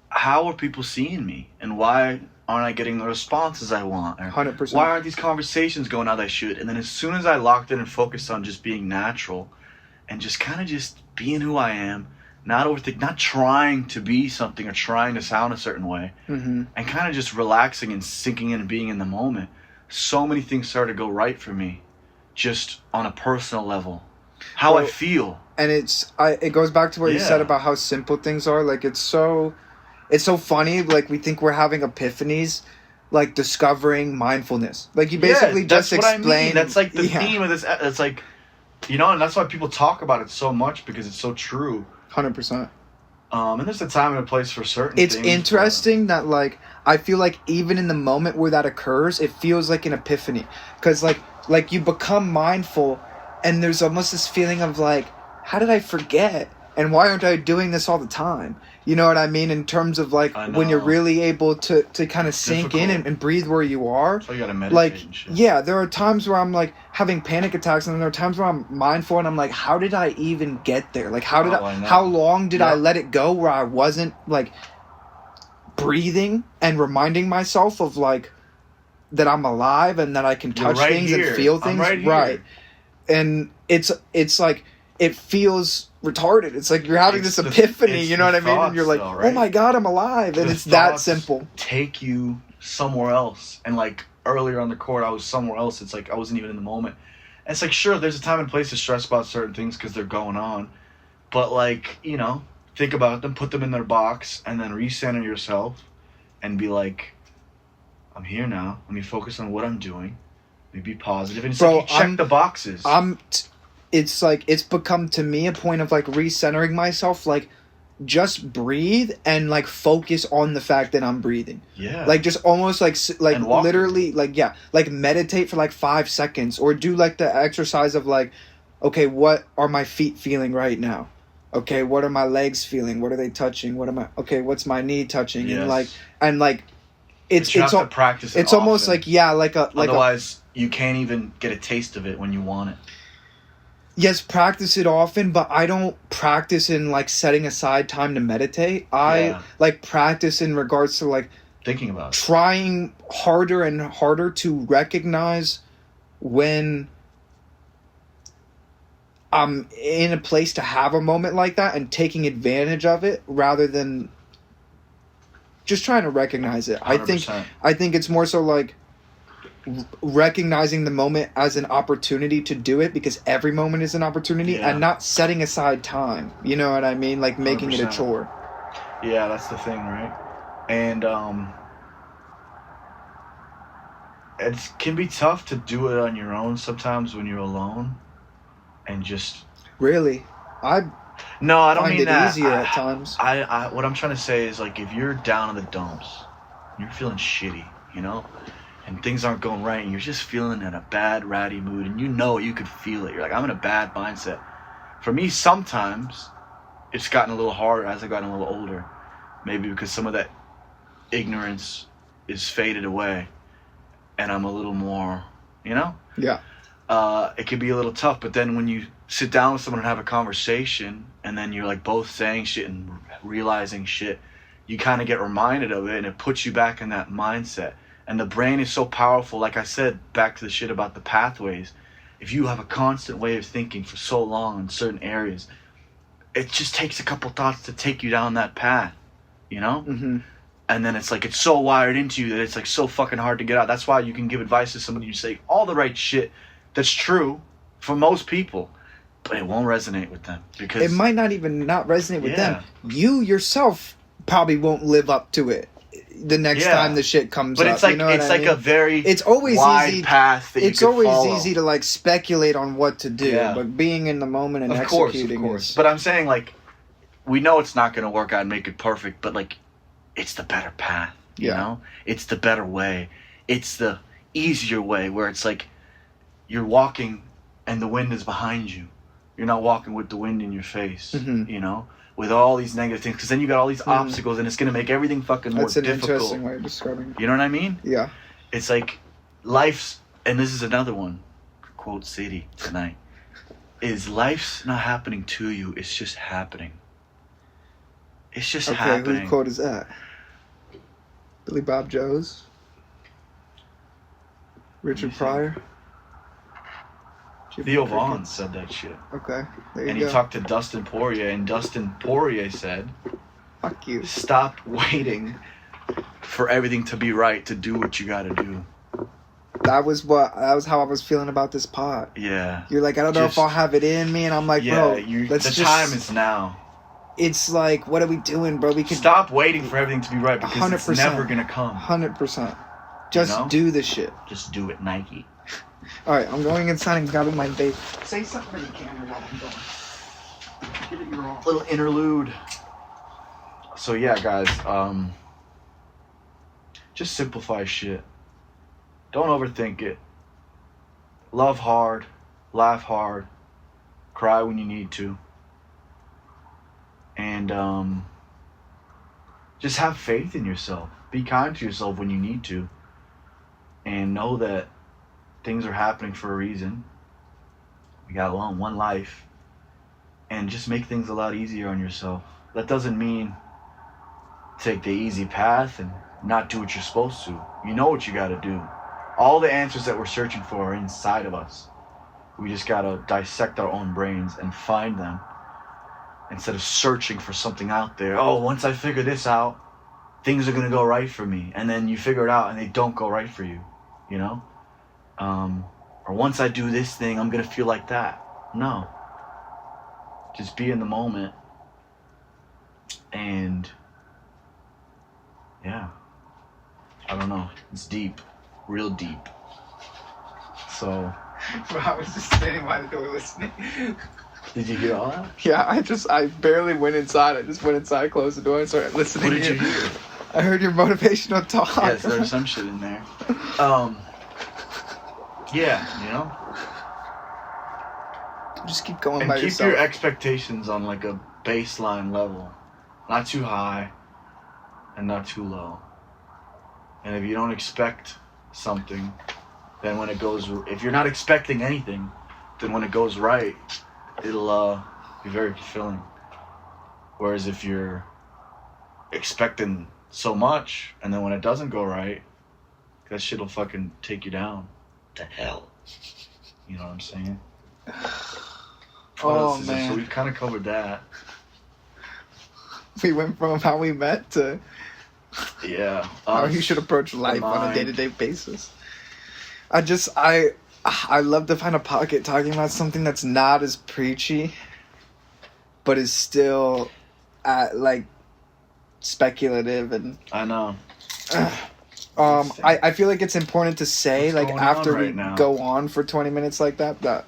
how are people seeing me? And why aren't I getting the responses I want? Or 100%. why aren't these conversations going how they should? And then as soon as I locked in and focused on just being natural and just kind of just being who I am, not overthink, not trying to be something or trying to sound a certain way, and kind of just relaxing and sinking in and being in the moment, so many things started to go right for me, just on a personal level. How I feel. And it goes back to what you said about how simple things are. Like it's so funny. Like we think we're having epiphanies, like discovering mindfulness. Like you basically just explain. What I mean. That's like the theme of this. It's like, you know, and that's why people talk about it so much, because it's so true. 100%. And there's a time and a place for certain it's things. It's interesting that, like, I feel like even in the moment where that occurs, it feels like an epiphany. Because, like you become mindful, and there's almost this feeling of, like, how did I forget? And why aren't I doing this all the time? You know what I mean? In terms of, like, when you're really able to kind of sink in and breathe where you are. So you gotta meditate like, and shit. Yeah, there are times where I'm, like, having panic attacks, and then there are times where I'm mindful, and I'm like, how did I even get there? Like, how long did I let it go where I wasn't, like, breathing and reminding myself of, like, that I'm alive and that I can touch things and feel things? Right. And it's like, it feels retarded. It's like you're having this epiphany, you know what I mean? And you're like, oh my God, I'm alive. And it's that simple. Take you somewhere else. And like earlier on the court, I was somewhere else. It's like I wasn't even in the moment. And it's like, sure, there's a time and place to stress about certain things because they're going on. But like, you know, think about them, put them in their box, and then recenter yourself and be like, I'm here now. Let me focus on what I'm doing. Let me be positive. And it's like you check the boxes. It's like, it's become to me a point of like recentering myself, like just breathe and like focus on the fact that I'm breathing. Yeah. Like just almost like literally like, yeah, like meditate for like 5 seconds or do like the exercise of like, okay, what are my feet feeling right now? Okay, what are my legs feeling? What are they touching? What's my knee touching? Yes. And like it's you have to practice it it's often. Almost like otherwise you can't even get a taste of it when you want it. Yes, practice it often, but I don't practice in like setting aside time to meditate. I like practice in regards to like thinking about it. Trying harder and harder to recognize when I'm in a place to have a moment like that and taking advantage of it rather than just trying to recognize it. 100%. I think it's more so like recognizing the moment as an opportunity to do it, because every moment is an opportunity, and not setting aside time. You know what I mean? Like making 100%. It a chore. Yeah, that's the thing, right? And it can be tough to do it on your own sometimes when you're alone, and just really, I don't find mean it that. easier at times. I what I'm trying to say is like if you're down in the dumps, you're feeling shitty, you know. And things aren't going right, and you're just feeling in a bad, ratty mood, and you know you could feel it. You're like, I'm in a bad mindset. For me, sometimes it's gotten a little harder as I've gotten a little older. Maybe because some of that ignorance is faded away, and I'm a little more, you know? Yeah. It can be a little tough, but then when you sit down with someone and have a conversation, and then you're like both saying shit and realizing shit, you kind of get reminded of it, and it puts you back in that mindset. And the brain is so powerful, like I said, back to the shit about the pathways. If you have a constant way of thinking for so long in certain areas, it just takes a couple thoughts to take you down that path, you know? Mm-hmm. And then it's like, it's so wired into you that it's like so fucking hard to get out. That's why you can give advice to somebody, you say all the right shit that's true for most people, but it won't resonate with them. Because it might not even not resonate with them. You yourself probably won't live up to it the next time the shit comes but up. It's like, you know it's like I mean? a very it's always wide easy, path that you it's could always follow. easy to like speculate on what to do, but being in the moment and executing is... But I'm saying, like, we know it's not going to work out and make it perfect, but like, it's the better path, you know? It's the better way. It's the easier way, where it's like you're walking and the wind is behind you. You're not walking with the wind in your face, you know, with all these negative things. Because then you got all these obstacles, and it's going to make everything fucking more difficult. That's an interesting way of describing it. You know what I mean? Yeah. It's like life's, and this is another one, quote Sadie tonight, is life's not happening to you, it's just happening. It's just happening. Whose quote is that? Billy Bob Joes? Richard Pryor? Theo Vaughn said that shit. Okay, there you and go. he talked to Dustin Poirier, and Dustin Poirier said, "Fuck you. Stop waiting for everything to be right to do what you gotta do." That was how I was feeling about this pod. Yeah. You're like, I don't know if I'll have it in me, and I'm like, bro, the time is now. It's like, what are we doing, bro? We could stop waiting for everything to be right, because 100%, it's never gonna come. 100%. Just do the shit. Just do it, Nike. All right, I'm going inside and grabbing my vape. Say something to the camera while I'm going. Give it your all. Little interlude. So yeah, guys, just simplify shit. Don't overthink it. Love hard, laugh hard, cry when you need to, and just have faith in yourself. Be kind to yourself when you need to, and know that things are happening for a reason. We got one life, and just make things a lot easier on yourself. That doesn't mean take the easy path and not do what you're supposed to. You know what you got to do. All the answers that we're searching for are inside of us. We just got to dissect our own brains and find them, instead of searching for something out there. Oh, once I figure this out, things are going to go right for me. And then you figure it out and they don't go right for you, you know? Or once I do this thing, I'm going to feel like that. No. Just be in the moment. And yeah, I don't know. It's deep, real deep. So I was just standing by the door listening. Did you get all that? Yeah, I barely went inside. I just went inside, closed the door, and started listening. What did you hear? I heard your motivational talk. Yes, there's some shit in there. Yeah, you know? Just keep going and by keep yourself. Your expectations on like a baseline level. Not too high and not too low. And if you don't expect something, then when it goes... If you're not expecting anything, then when it goes right, it'll be very fulfilling. Whereas if you're expecting so much, and then when it doesn't go right, that shit'll fucking take you down to hell. You know what I'm saying? Oh, man. So we've kind of covered that. We went from how we met to how you should approach life on a day-to-day basis. I love to find a pocket talking about something that's not as preachy, but is still like speculative and... I know. I feel like it's important to say, what's like, after right we now? go on for 20 minutes like that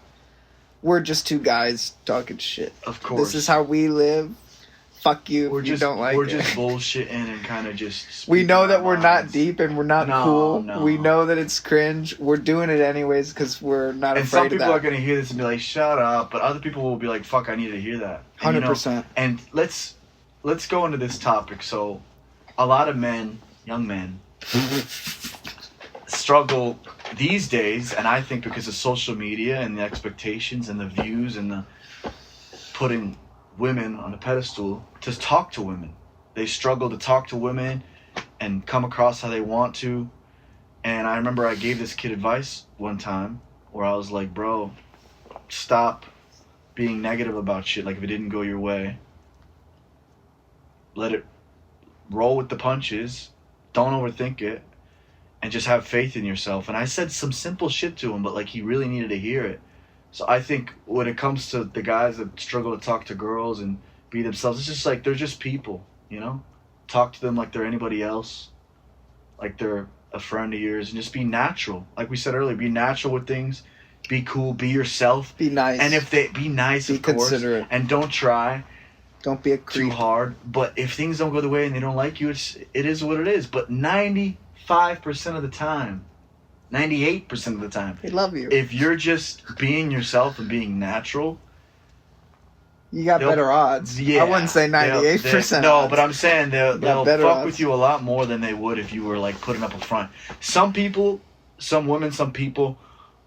we're just two guys talking shit. Of course. This is how we live. Fuck you if you don't like it. We're just bullshitting and kind of just... We know that we're not deep and we're not cool. No. We know that it's cringe. We're doing it anyways because we're not afraid of that. And some people are going to hear this and be like, shut up. But other people will be like, fuck, I need to hear that. And, 100%. And let's go into this topic. So a lot of men, young men, struggle these days, and I think because of social media and the expectations and the views and the putting women on a pedestal, to talk to women. They struggle to talk to women and come across how they want to. And I remember I gave this kid advice one time where I was like, bro, stop being negative about shit. Like, if it didn't go your way, let it roll with the punches. Don't overthink it. And just have faith in yourself. And I said some simple shit to him, but like he really needed to hear it. So I think when it comes to the guys that struggle to talk to girls and be themselves, it's just like they're just people, you know? talk to them like they're anybody else, like they're a friend of yours, and just be natural. Like we said earlier, be natural with things. Be cool. Be yourself. Be nice. And if they be nice, be of course, considerate, and don't try. Don't be a creep. Too hard. But if things don't go the way and they don't like you, it is what it is. But 95% of the time, 98% of the time, they love you. If you're just being yourself and being natural, you got better odds. Yeah, I wouldn't say 98%. No, but I'm saying they'll fuck odds with you a lot more than they would if you were like putting up a front. Some people, some women, some people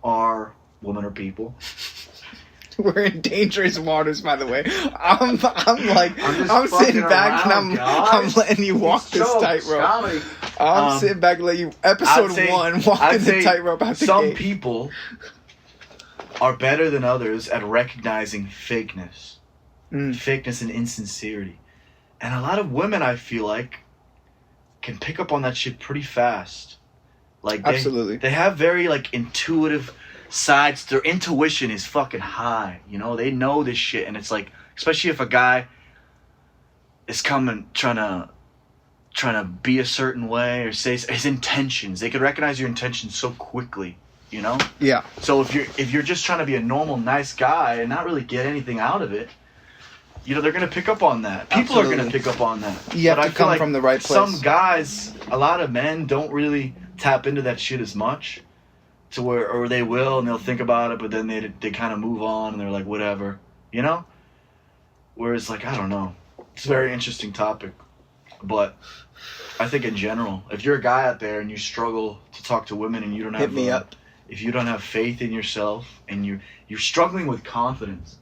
are women or people. We're in dangerous waters, by the way. I'm sitting back and I'm letting you walk this tightrope. I'm sitting back and letting you episode 1 walking the tightrope out the gate. Some people are better than others at recognizing fakeness. Fakeness and insincerity. And a lot of women, I feel like, can pick up on that shit pretty fast. Like absolutely. They have very like intuitive sides. Their intuition is fucking high. You know, they know this shit, and it's like, especially if a guy is coming trying to be a certain way or say his intentions. They could recognize your intentions so quickly. You know? Yeah. So if you're just trying to be a normal, nice guy and not really get anything out of it, you know, they're going to pick up on that. People are going to pick up on that. You have to come from the right place. Some guys, a lot of men don't really tap into that shit as much, to where, or they will and they'll think about it, but then they kind of move on and they're like, whatever, you know? Whereas, like, I don't know. It's a very interesting topic. But I think in general, if you're a guy out there and you struggle to talk to women and you don't have... Hit me up. If you don't have faith in yourself and you're struggling with confidence,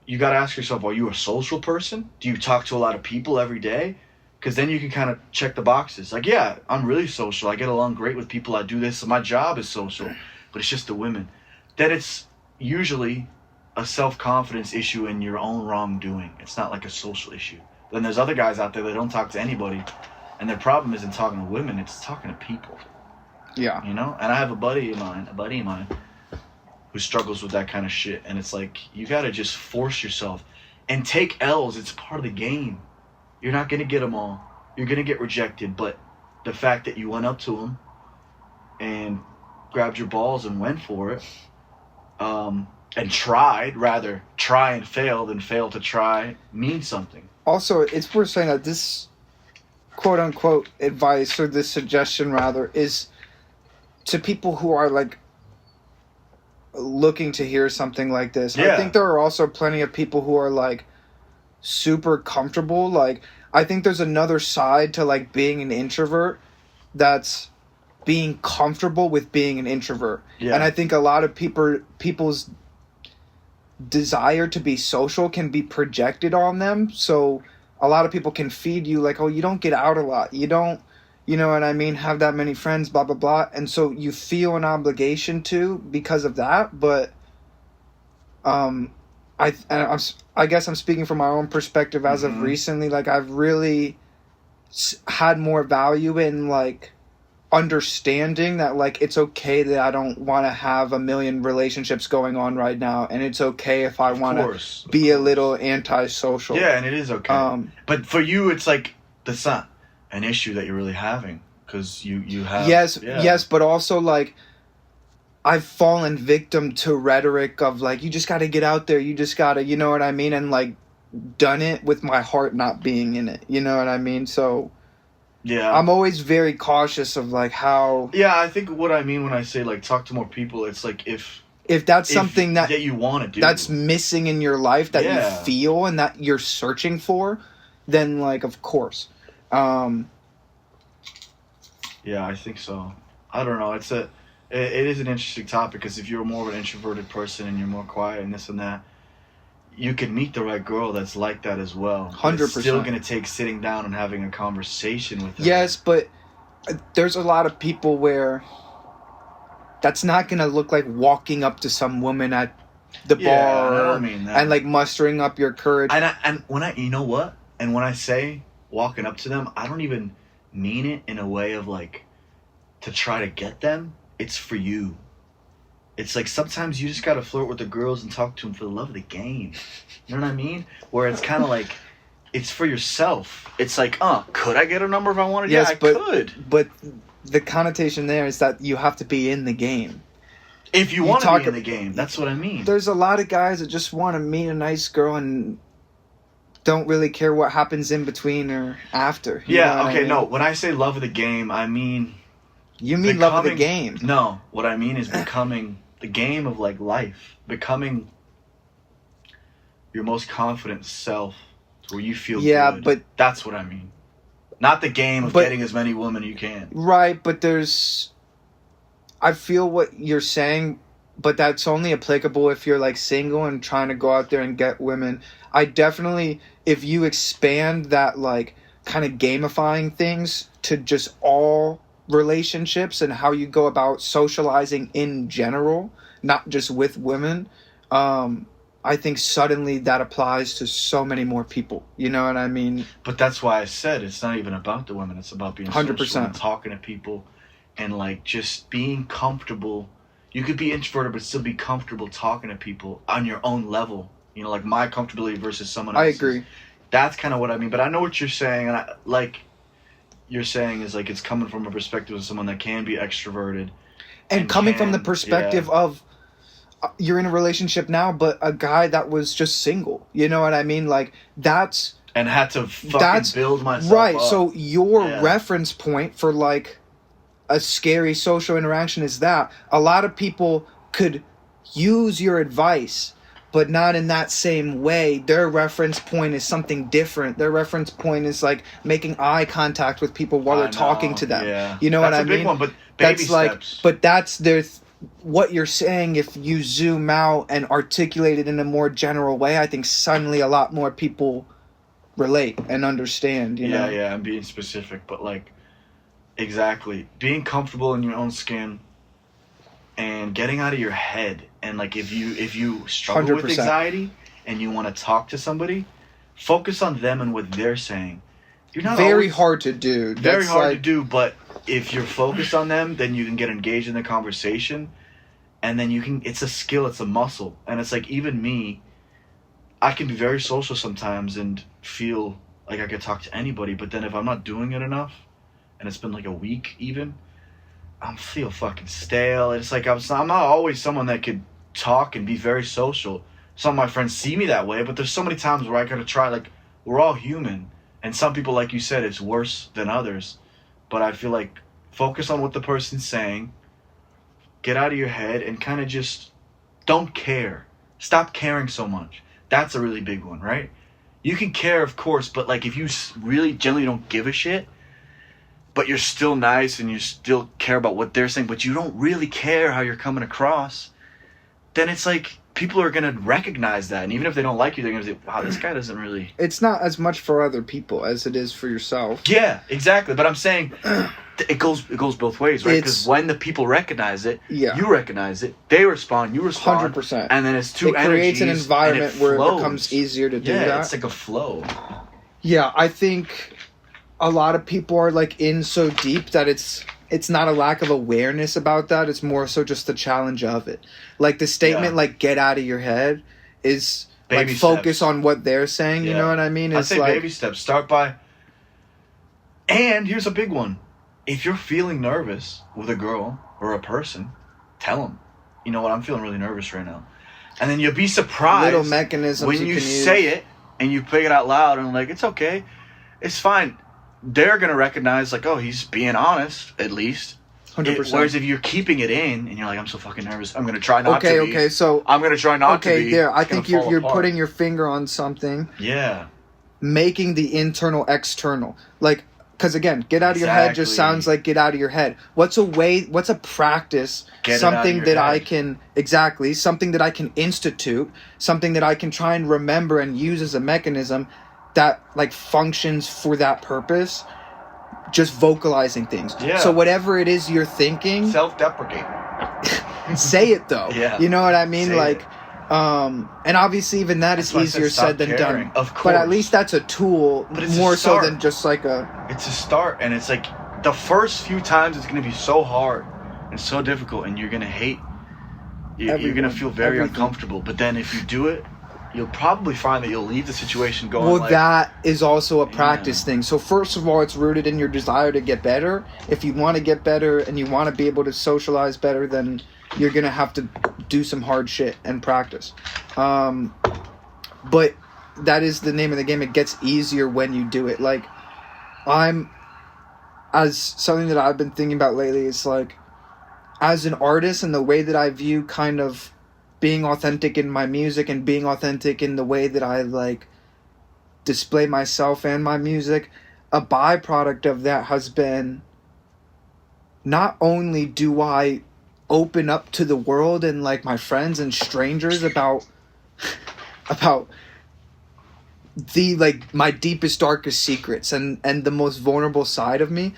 you got to ask yourself, are you a social person? Do you talk to a lot of people every day? Because then you can kind of check the boxes. Like, yeah, I'm really social. I get along great with people. I do this. My job is social. But it's just the women. Then it's usually a self-confidence issue in your own wrongdoing. It's not like a social issue. Then there's other guys out there that don't talk to anybody. And their problem isn't talking to women. It's talking to people. Yeah. You know? And I have a buddy of mine who struggles with that kind of shit. And it's like, you got to just force yourself and take L's. It's part of the game. You're not going to get them all. You're going to get rejected. But the fact that you went up to them and grabbed your balls and went for it, and tried, rather try and fail than fail to try, means something. Also, it's worth saying that this quote-unquote advice, or this suggestion rather, is to people who are like looking to hear something like this. Yeah. I think there are also plenty of people who are like super comfortable. Like, I think there's another side to like being an introvert that's being comfortable with being an introvert. Yeah. And I think a lot of people's desire to be social can be projected on them. So a lot of people can feed you like, oh, you don't get out a lot. You don't, you know what I mean, have that many friends, blah, blah, blah. And so you feel an obligation to because of that. But I guess I'm speaking from my own perspective as of recently. Like, I've really had more value in like understanding that like it's okay that I don't want to have a million relationships going on right now, and it's okay if I want to be a little antisocial. Yeah, and it is okay. But for you, it's like that's not an issue that you're really having, because you have yes, but also like I've fallen victim to rhetoric of like, you just got to get out there, you just got to, you know what I mean, and like done it with my heart not being in it, you know what I mean? So yeah, I'm always very cautious of like how. Yeah, I think what I mean when I say like talk to more people, it's like if that's something that you want to do, that's missing in your life, that you feel and that you're searching for, then like of course. Yeah, I think so. I don't know. It is an interesting topic, because if you're more of an introverted person and you're more quiet and this and that, you can meet the right girl that's like that as well. 100%. It's still going to take sitting down and having a conversation with them. Yes, but there's a lot of people where that's not going to look like walking up to some woman at the bar I don't mean that. And like mustering up your courage. And when I, you know what? And when I say walking up to them, I don't even mean it in a way of like to try to get them. It's for you. It's like sometimes you just gotta flirt with the girls and talk to them for the love of the game. You know what I mean? Where it's kind of like it's for yourself. It's like, could I get a number if I wanted? Yes, yeah, I could. But the connotation there is that you have to be in the game. If you want to be in the game, that's what I mean. There's a lot of guys that just want to meet a nice girl and don't really care what happens in between or after. Yeah, okay, no. When I say love of the game, I mean... You mean love of the game. No, what I mean is becoming the game of, like, life. Becoming your most confident self where you feel good. But... That's what I mean. Not the game of getting as many women as you can. Right, but there's... I feel what you're saying, but that's only applicable if you're, like, single and trying to go out there and get women. I definitely, if you expand that, like, kind of gamifying things to just all relationships and how you go about socializing in general, not just with women, I think suddenly that applies to so many more people. You know what I mean? But that's why I said it's not even about the women. It's about being 100%. social and talking to people and, like, just being comfortable. You could be introverted but still be comfortable talking to people on your own level. You know, like my comfortability versus someone else's. I agree. That's kind of what I mean. But I know what you're saying. And like you're saying is like it's coming from a perspective of someone that can be extroverted. And coming from the perspective of you're in a relationship now, but a guy that was just single. You know what I mean? Like that's... And had to fucking build myself right, up. So your reference point for like a scary social interaction is that a lot of people could use your advice, but not in that same way. Their reference point is something different. Their reference point is like making eye contact with people while they're talking to them. Yeah. You know what I mean? That's a big one, but baby steps. Like, but that's what you're saying. If you zoom out and articulate it in a more general way, I think suddenly a lot more people relate and understand. You know? Yeah, I'm being specific, but like, exactly. Being comfortable in your own skin and getting out of your head. And like if you struggle 100%. with anxiety and you want to talk to somebody, focus on them and what they're saying. You're not very hard to do. Very hard to do, but if you're focused on them, then you can get engaged in the conversation and then it's a skill, it's a muscle. And it's like even me, I can be very social sometimes and feel like I could talk to anybody, but then if I'm not doing it enough and it's been like a week even, I feel fucking stale. It's like I'm not always someone that could talk and be very social. Some of my friends see me that way, but there's so many times where I gotta try. Like, we're all human, and some people, like you said, it's worse than others. But I feel like focus on what the person's saying, get out of your head, and kind of just don't care. Stop caring so much. That's a really big one, right? You can care, of course, but like if you really generally don't give a shit, but you're still nice and you still care about what they're saying, but you don't really care how you're coming across, then it's like people are going to recognize that. And even if they don't like you, they're going to say, wow, this guy doesn't really... It's not as much for other people as it is for yourself. Yeah, exactly. But I'm saying it goes both ways, right? Because when the people recognize it, you recognize it, they respond, you respond. 100%. And then it's two energies. It creates an environment where it becomes easier to do that. Yeah, it's like a flow. Yeah, I think... a lot of people are like in so deep that it's not a lack of awareness about that. It's more so just the challenge of it. Like the statement, like get out of your head, is baby like focus on what they're saying. Yeah. You know what I mean? It's like baby steps. Start by. And here's a big one: if you're feeling nervous with a girl or a person, tell them. You know what? I'm feeling really nervous right now, and then you'll be surprised. Little mechanisms when you say it and you play it out loud and like it's okay, it's fine. They're going to recognize, like, oh, he's being honest, at least. 100%. Whereas if you're keeping it in, and you're like, I'm so fucking nervous, I'm going to try not to be. Okay, so... I'm going to try not to be. Okay, there. I think you're putting your finger on something. Yeah. Making the internal external. Like, because again, get out of your head just sounds like get out of your head. What's a practice, something that I can... Exactly. Something that I can institute. Something that I can try and remember and use as a mechanism that like functions for that purpose, just vocalizing things. Yeah. So whatever it is you're thinking, self-deprecate. Say it though. Yeah. You know what I mean? Say like, and obviously even that's easier said than done. Of course. But at least that's a tool, but more so than just like a. It's a start, and it's like the first few times it's going to be so hard and so difficult, and you're going to hate. You're going to feel very uncomfortable. But then if you do it, you'll probably find that you'll leave the situation going. Well, like, that is also a practice thing. So first of all, it's rooted in your desire to get better. If you want to get better and you want to be able to socialize better, then you're gonna have to do some hard shit and practice. But that is the name of the game. It gets easier when you do it. Like, as something that I've been thinking about lately is like, as an artist and the way that I view kind of being authentic in my music and being authentic in the way that I like display myself and my music, a byproduct of that has been not only do I open up to the world and like my friends and strangers about the like my deepest darkest secrets and the most vulnerable side of me,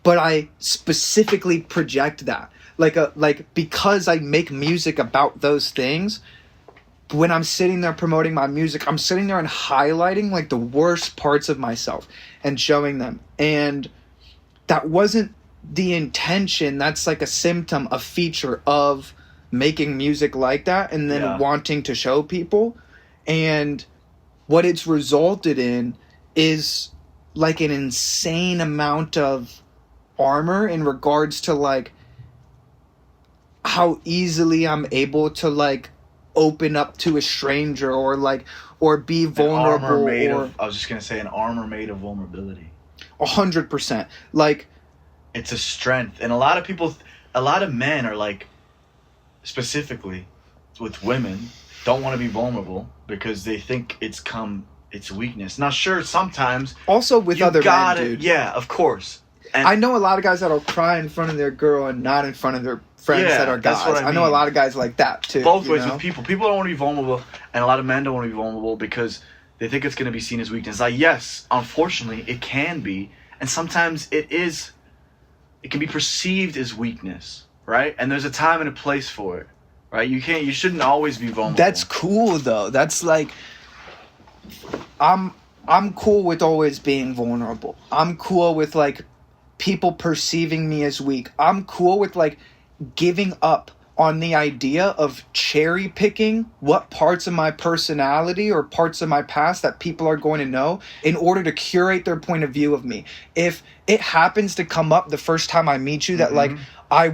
but I specifically project that like because I make music about those things. When I'm sitting there promoting my music, I'm sitting there and highlighting like the worst parts of myself and showing them. And that wasn't the intention. That's like a symptom, a feature of making music like that and then wanting to show people. And what it's resulted in is like an insane amount of armor in regards to like how easily I'm able to like open up to a stranger or be vulnerable. I was just gonna say an armor made of vulnerability. 100%. Like, it's a strength, and a lot of men are like, specifically with women, don't want to be vulnerable because they think it's weakness. Now, sure, sometimes also with other men, dude. Yeah, of course. And I know a lot of guys that'll cry in front of their girl and not in front of their friends that are guys. That's what I know a lot of guys like that too. Both ways with people. People don't want to be vulnerable, and a lot of men don't want to be vulnerable because they think it's going to be seen as weakness. Like, yes, unfortunately, it can be, and sometimes it is. It can be perceived as weakness, right? And there's a time and a place for it, right? You shouldn't always be vulnerable. That's cool though. That's like, I'm cool with always being vulnerable. I'm cool with like people perceiving me as weak. I'm cool with like giving up on the idea of cherry picking what parts of my personality or parts of my past that people are going to know in order to curate their point of view of me. If it happens to come up the first time I meet you that like I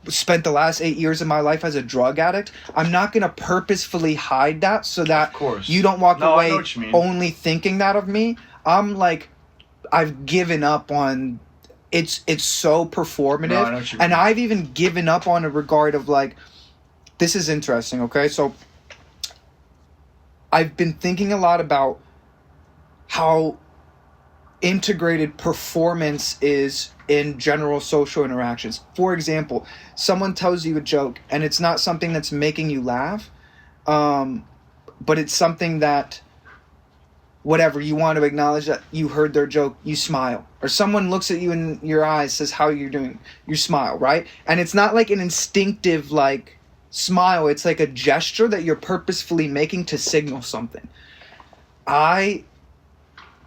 spent the last 8 years of my life as a drug addict, I'm not going to purposefully hide that so that you don't walk away only thinking that of me. I'm like, I've given up on it's so performative, and I've even given up on a regard of like, this is interesting, okay? So I've been thinking a lot about how integrated performance is in general social interactions. For example, someone tells you a joke and it's not something that's making you laugh, but it's something that whatever, you want to acknowledge that you heard their joke, you smile. Or someone looks at you in your eyes, says, how are you doing? You smile, right? And it's not like an instinctive, like, smile. It's like a gesture that you're purposefully making to signal something. I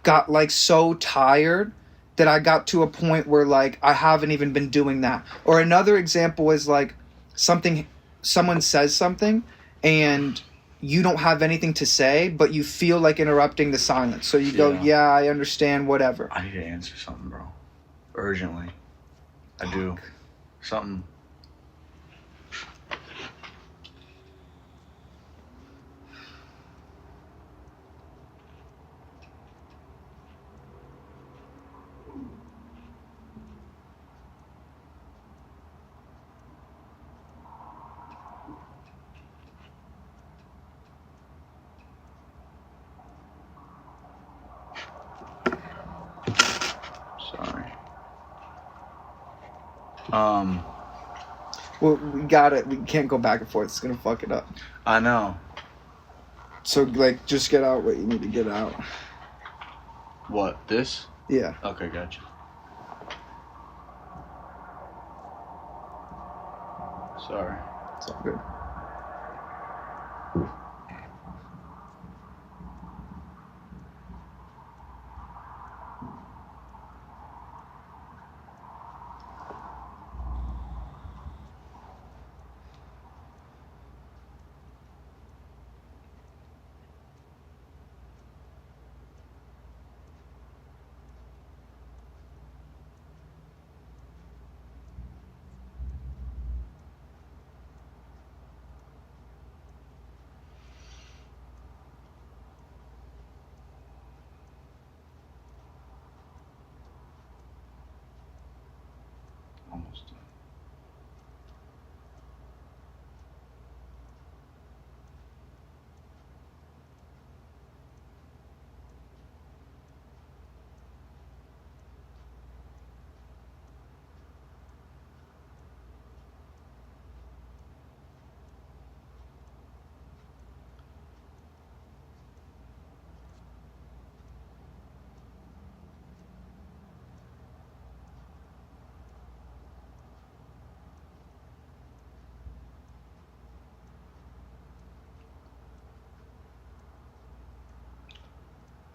got, like, so tired that I got to a point where, like, I haven't even been doing that. Or another example is, like, someone says something, and you don't have anything to say, but you feel like interrupting the silence. So you go, yeah, I understand, whatever. I need to answer something, bro. Urgently. I do. Something. Well, we got it. We can't go back and forth. It's gonna fuck it up. I know. So, like, just get out what you need to get out. What, this? Yeah. Okay, gotcha. Sorry. It's all good.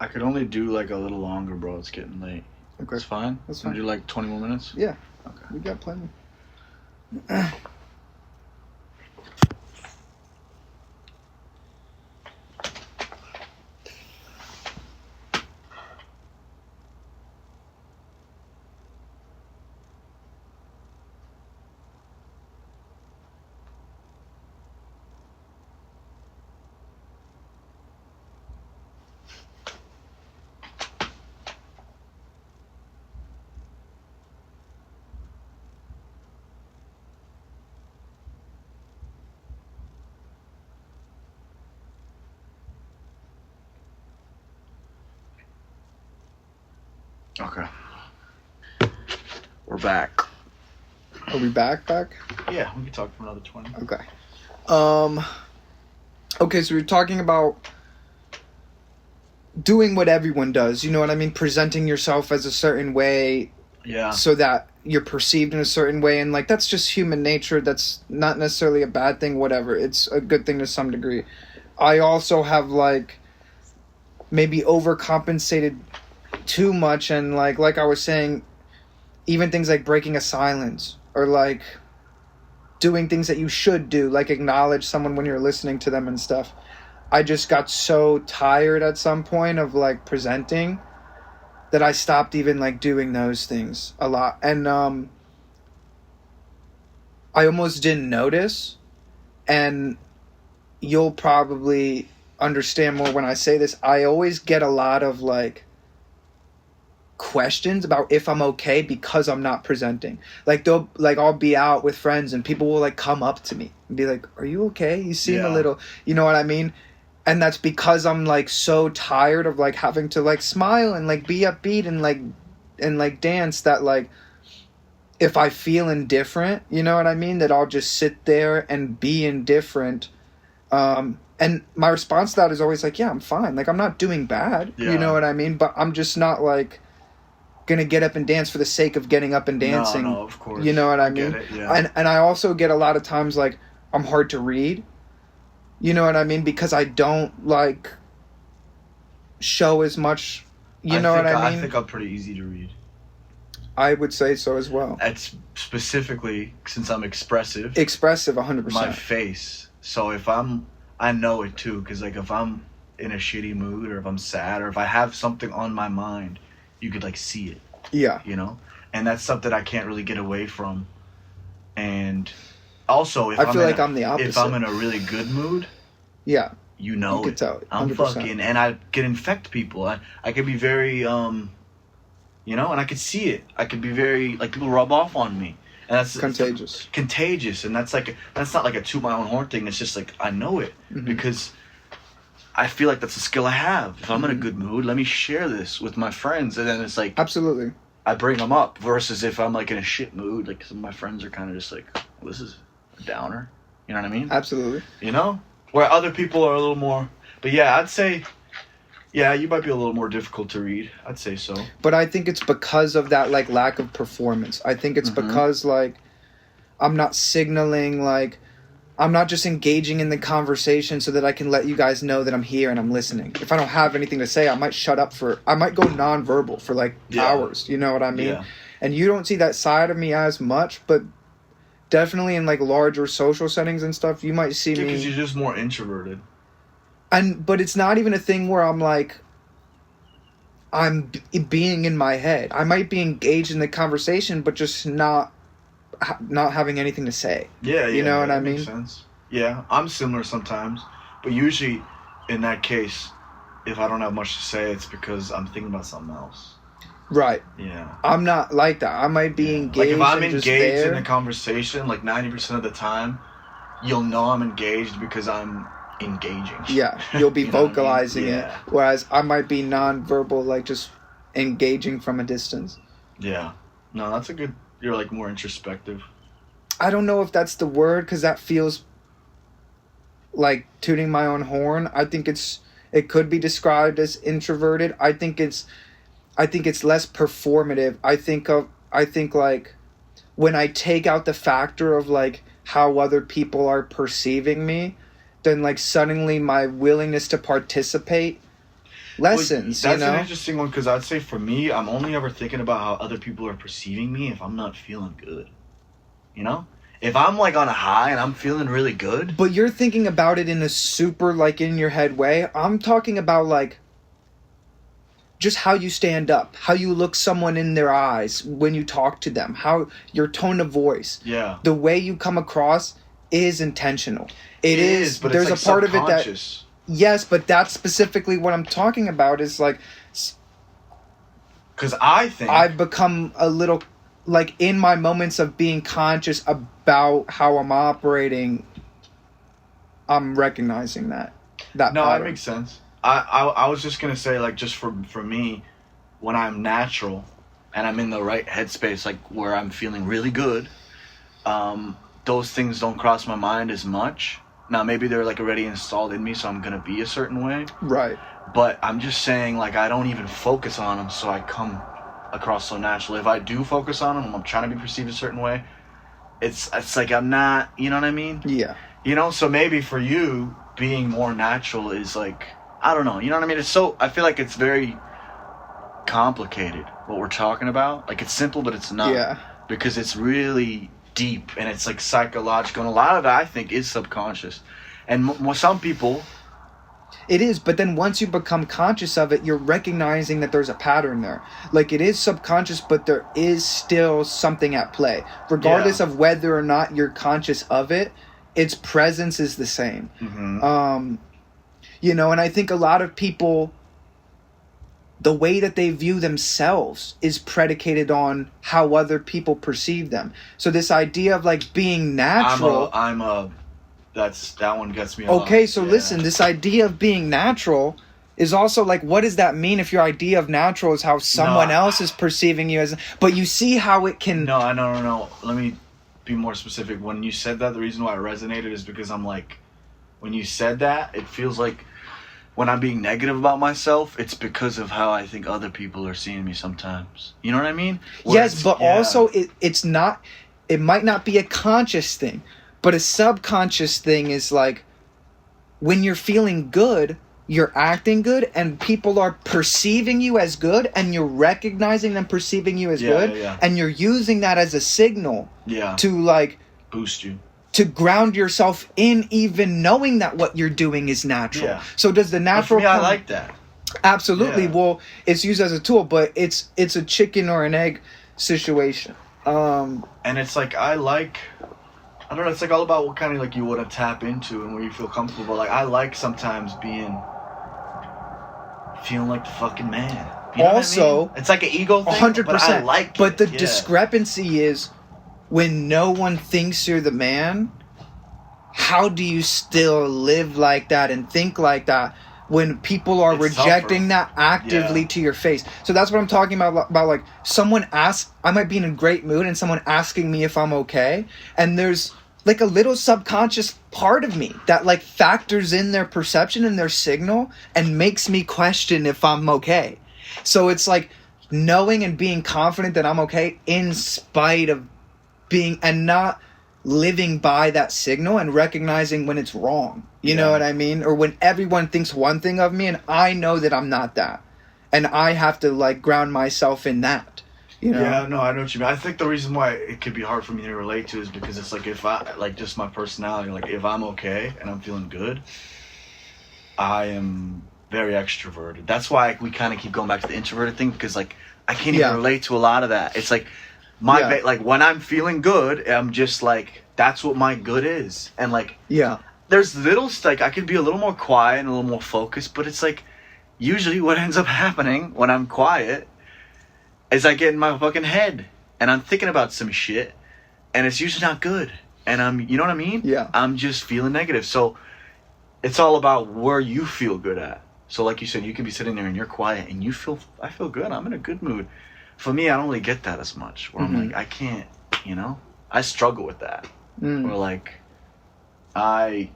I could only do like a little longer, bro. It's getting late. Okay. It's fine. That's Can fine. we do like 20 more minutes? Yeah. Okay. We got plenty. Okay. We're back. Are we back? Yeah, we can talk for another 20. Okay. Okay, so we're talking about doing what everyone does. You know what I mean? Presenting yourself as a certain way. Yeah. So that you're perceived in a certain way, and like that's just human nature. That's not necessarily a bad thing. Whatever. It's a good thing to some degree. I also have like maybe overcompensated too much, and like I was saying, even things like breaking a silence or like doing things that you should do, like acknowledge someone when you're listening to them and stuff. I just got so tired at some point of like presenting that I stopped even like doing those things a lot. And I almost didn't notice, and you'll probably understand more when I say this. I always get a lot of like questions about if I'm okay because I'm not presenting. Like I'll be out with friends and people will like come up to me and be like, "Are you okay? You seem a little," you know what I mean? And that's because I'm like so tired of like having to like smile and like be upbeat and like dance, that like if I feel indifferent, you know what I mean, that I'll just sit there and be indifferent. And my response to that is always like, yeah, I'm fine. Like I'm not doing bad. Yeah. You know what I mean? But I'm just not like gonna get up and dance for the sake of getting up and dancing. No, of course. You know what I mean? Get it, yeah. And I also get a lot of times like I'm hard to read. You know what I mean? Because I don't like show as much. You know what I mean? I think I'm pretty easy to read. I would say so as well. It's specifically since I'm expressive. Expressive, 100%. My face. So I know it too, because like if I'm in a shitty mood or if I'm sad or if I have something on my mind, you could like see it. Yeah. You know? And that's something I can't really get away from. And also, I feel like I'm the opposite. If I'm in a really good mood, yeah, you know, you could tell it, 100%. I'm fucking, and I can infect people. I could be very, you know, and I could see it. I could be very, like, people rub off on me, and that's contagious. Contagious, and that's not like a toot my own horn thing. It's just like I know it because I feel like that's a skill I have. If I'm in a good mood, let me share this with my friends, and then it's like absolutely, I bring them up. Versus if I'm like in a shit mood, like some of my friends are kind of just like, well, this is a downer. You know what I mean? Absolutely. You know, where other people are a little more. But yeah, I'd say, yeah, you might be a little more difficult to read. I'd say so. But I think it's because of that like lack of performance. I think it's because like I'm not signaling, like I'm not just engaging in the conversation so that I can let you guys know that I'm here and I'm listening. If I don't have anything to say, I might I might go nonverbal for like hours. You know what I mean? Yeah. And you don't see that side of me as much, but definitely in like larger social settings and stuff, you might see me. Because you're just more introverted. But it's not even a thing where I'm like, I'm being in my head. I might be engaged in the conversation, but just not having anything to say. Yeah, you know what I mean? Makes sense. Yeah, I'm similar sometimes, but usually in that case, if I don't have much to say, it's because I'm thinking about something else. Right. Yeah. I'm not like that. I might be engaged. Like if I'm engaged in the conversation, like 90% of the time, you'll know I'm engaged because I'm engaging. Yeah, you'll be vocalizing I mean? it. Whereas I might be nonverbal, like just engaging from a distance. Yeah. No, that's a good. You're like more introspective. I don't know if that's the word, because that feels like tooting my own horn. I think it could be described as introverted. I think it's less performative. I think like when I take out the factor of like how other people are perceiving me, then like suddenly my willingness to participate lessons. That's you know, an interesting one because I'd say for me, I'm only ever thinking about how other people are perceiving me if I'm not feeling good. You know, if I'm like on a high and I'm feeling really good. but you're thinking about it in a super like in your head way. I'm talking about like just how you stand up, how you look someone in their eyes when you talk to them, how your tone of voice, the way you come across is intentional. It is, but there's it's a part of it that, subconscious. yes, but that's specifically what I'm talking about is like, because I think I've become a little, like in my moments of being conscious about how I'm operating, I'm recognizing that no, pattern. that makes sense. I was just gonna say, like, just for me, when I'm natural and I'm in the right headspace, like where I'm feeling really good, those things don't cross my mind as much. Now maybe they're like already installed in me, so I'm gonna be a certain way. Right. But I'm just saying, like, I don't even focus on them, so I come across so natural. If I do focus on them, I'm trying to be perceived a certain way. It's like I'm not, you know what I mean? Yeah. You know, so maybe for you, being more natural is like, I don't know, you know what I mean? It's so, I feel like it's very complicated, what we're talking about. Like, it's simple, but it's not. Yeah. Because it's really deep, and it's like psychological, and a lot of it, I think, is subconscious. And some people... It is, but then once you become conscious of it, you're recognizing that there's a pattern there. Like, it is subconscious, but there is still something at play. Regardless of whether or not you're conscious of it, its presence is the same. Mm-hmm. You know, and I think a lot of people, the way that they view themselves is predicated on how other people perceive them. So this idea of like being natural... that one gets me a lot. Okay, so listen, this idea of being natural is also like, what does that mean if your idea of natural is how someone else is perceiving you as... But you see how it can... No. Let me be more specific. When you said that, the reason why it resonated is because I'm like, when you said that, it feels like when I'm being negative about myself, it's because of how I think other people are seeing me sometimes. You know what I mean? Yes, but also it's not... It might not be a conscious thing, but a subconscious thing is like, when you're feeling good, you're acting good, and people are perceiving you as good, and you're recognizing them perceiving you as good, and you're using that as a signal to like... boost you. To ground yourself in even knowing that what you're doing is natural. Yeah. So does the natural... For me, I like that. Absolutely. Yeah. Well, it's used as a tool, but it's a chicken or an egg situation. And it's like, I don't know, it's like all about what kind of like you want to tap into and where you feel comfortable. Like, I like sometimes feeling like the fucking man. You know also, what I mean? It's like an ego thing, 100%. But I like it. But the discrepancy is, when no one thinks you're the man, how do you still live like that and think like that when people are rejecting that actively to your face? So that's what I'm talking about like, someone asks, I might be in a great mood and someone asking me if I'm okay, and there's like a little subconscious part of me that like factors in their perception and their signal and makes me question if I'm okay. So it's like knowing and being confident that I'm okay in spite of being, and not living by that signal and recognizing when it's wrong. You know what I mean? Or when everyone thinks one thing of me and I know that I'm not that. And I have to like ground myself in that. You know? Yeah, no, I know what you mean. I think the reason why it could be hard for me to relate to is because it's like, if I, like, just my personality, like if I'm okay and I'm feeling good, I am very extroverted. That's why we kind of keep going back to the introverted thing, because like I can't even relate to a lot of that. It's like like when I'm feeling good, I'm just like, that's what my good is. And like, there's little, like, I could be a little more quiet and a little more focused, but it's like, usually what ends up happening when I'm quiet is I get in my fucking head and I'm thinking about some shit, and it's usually not good. And you know what I mean? Yeah. I'm just feeling negative. So it's all about where you feel good at. So like you said, you could be sitting there and you're quiet and I feel good. I'm in a good mood. For me, I don't really get that as much, where I'm like, I can't, you know? I struggle with that. Or like, my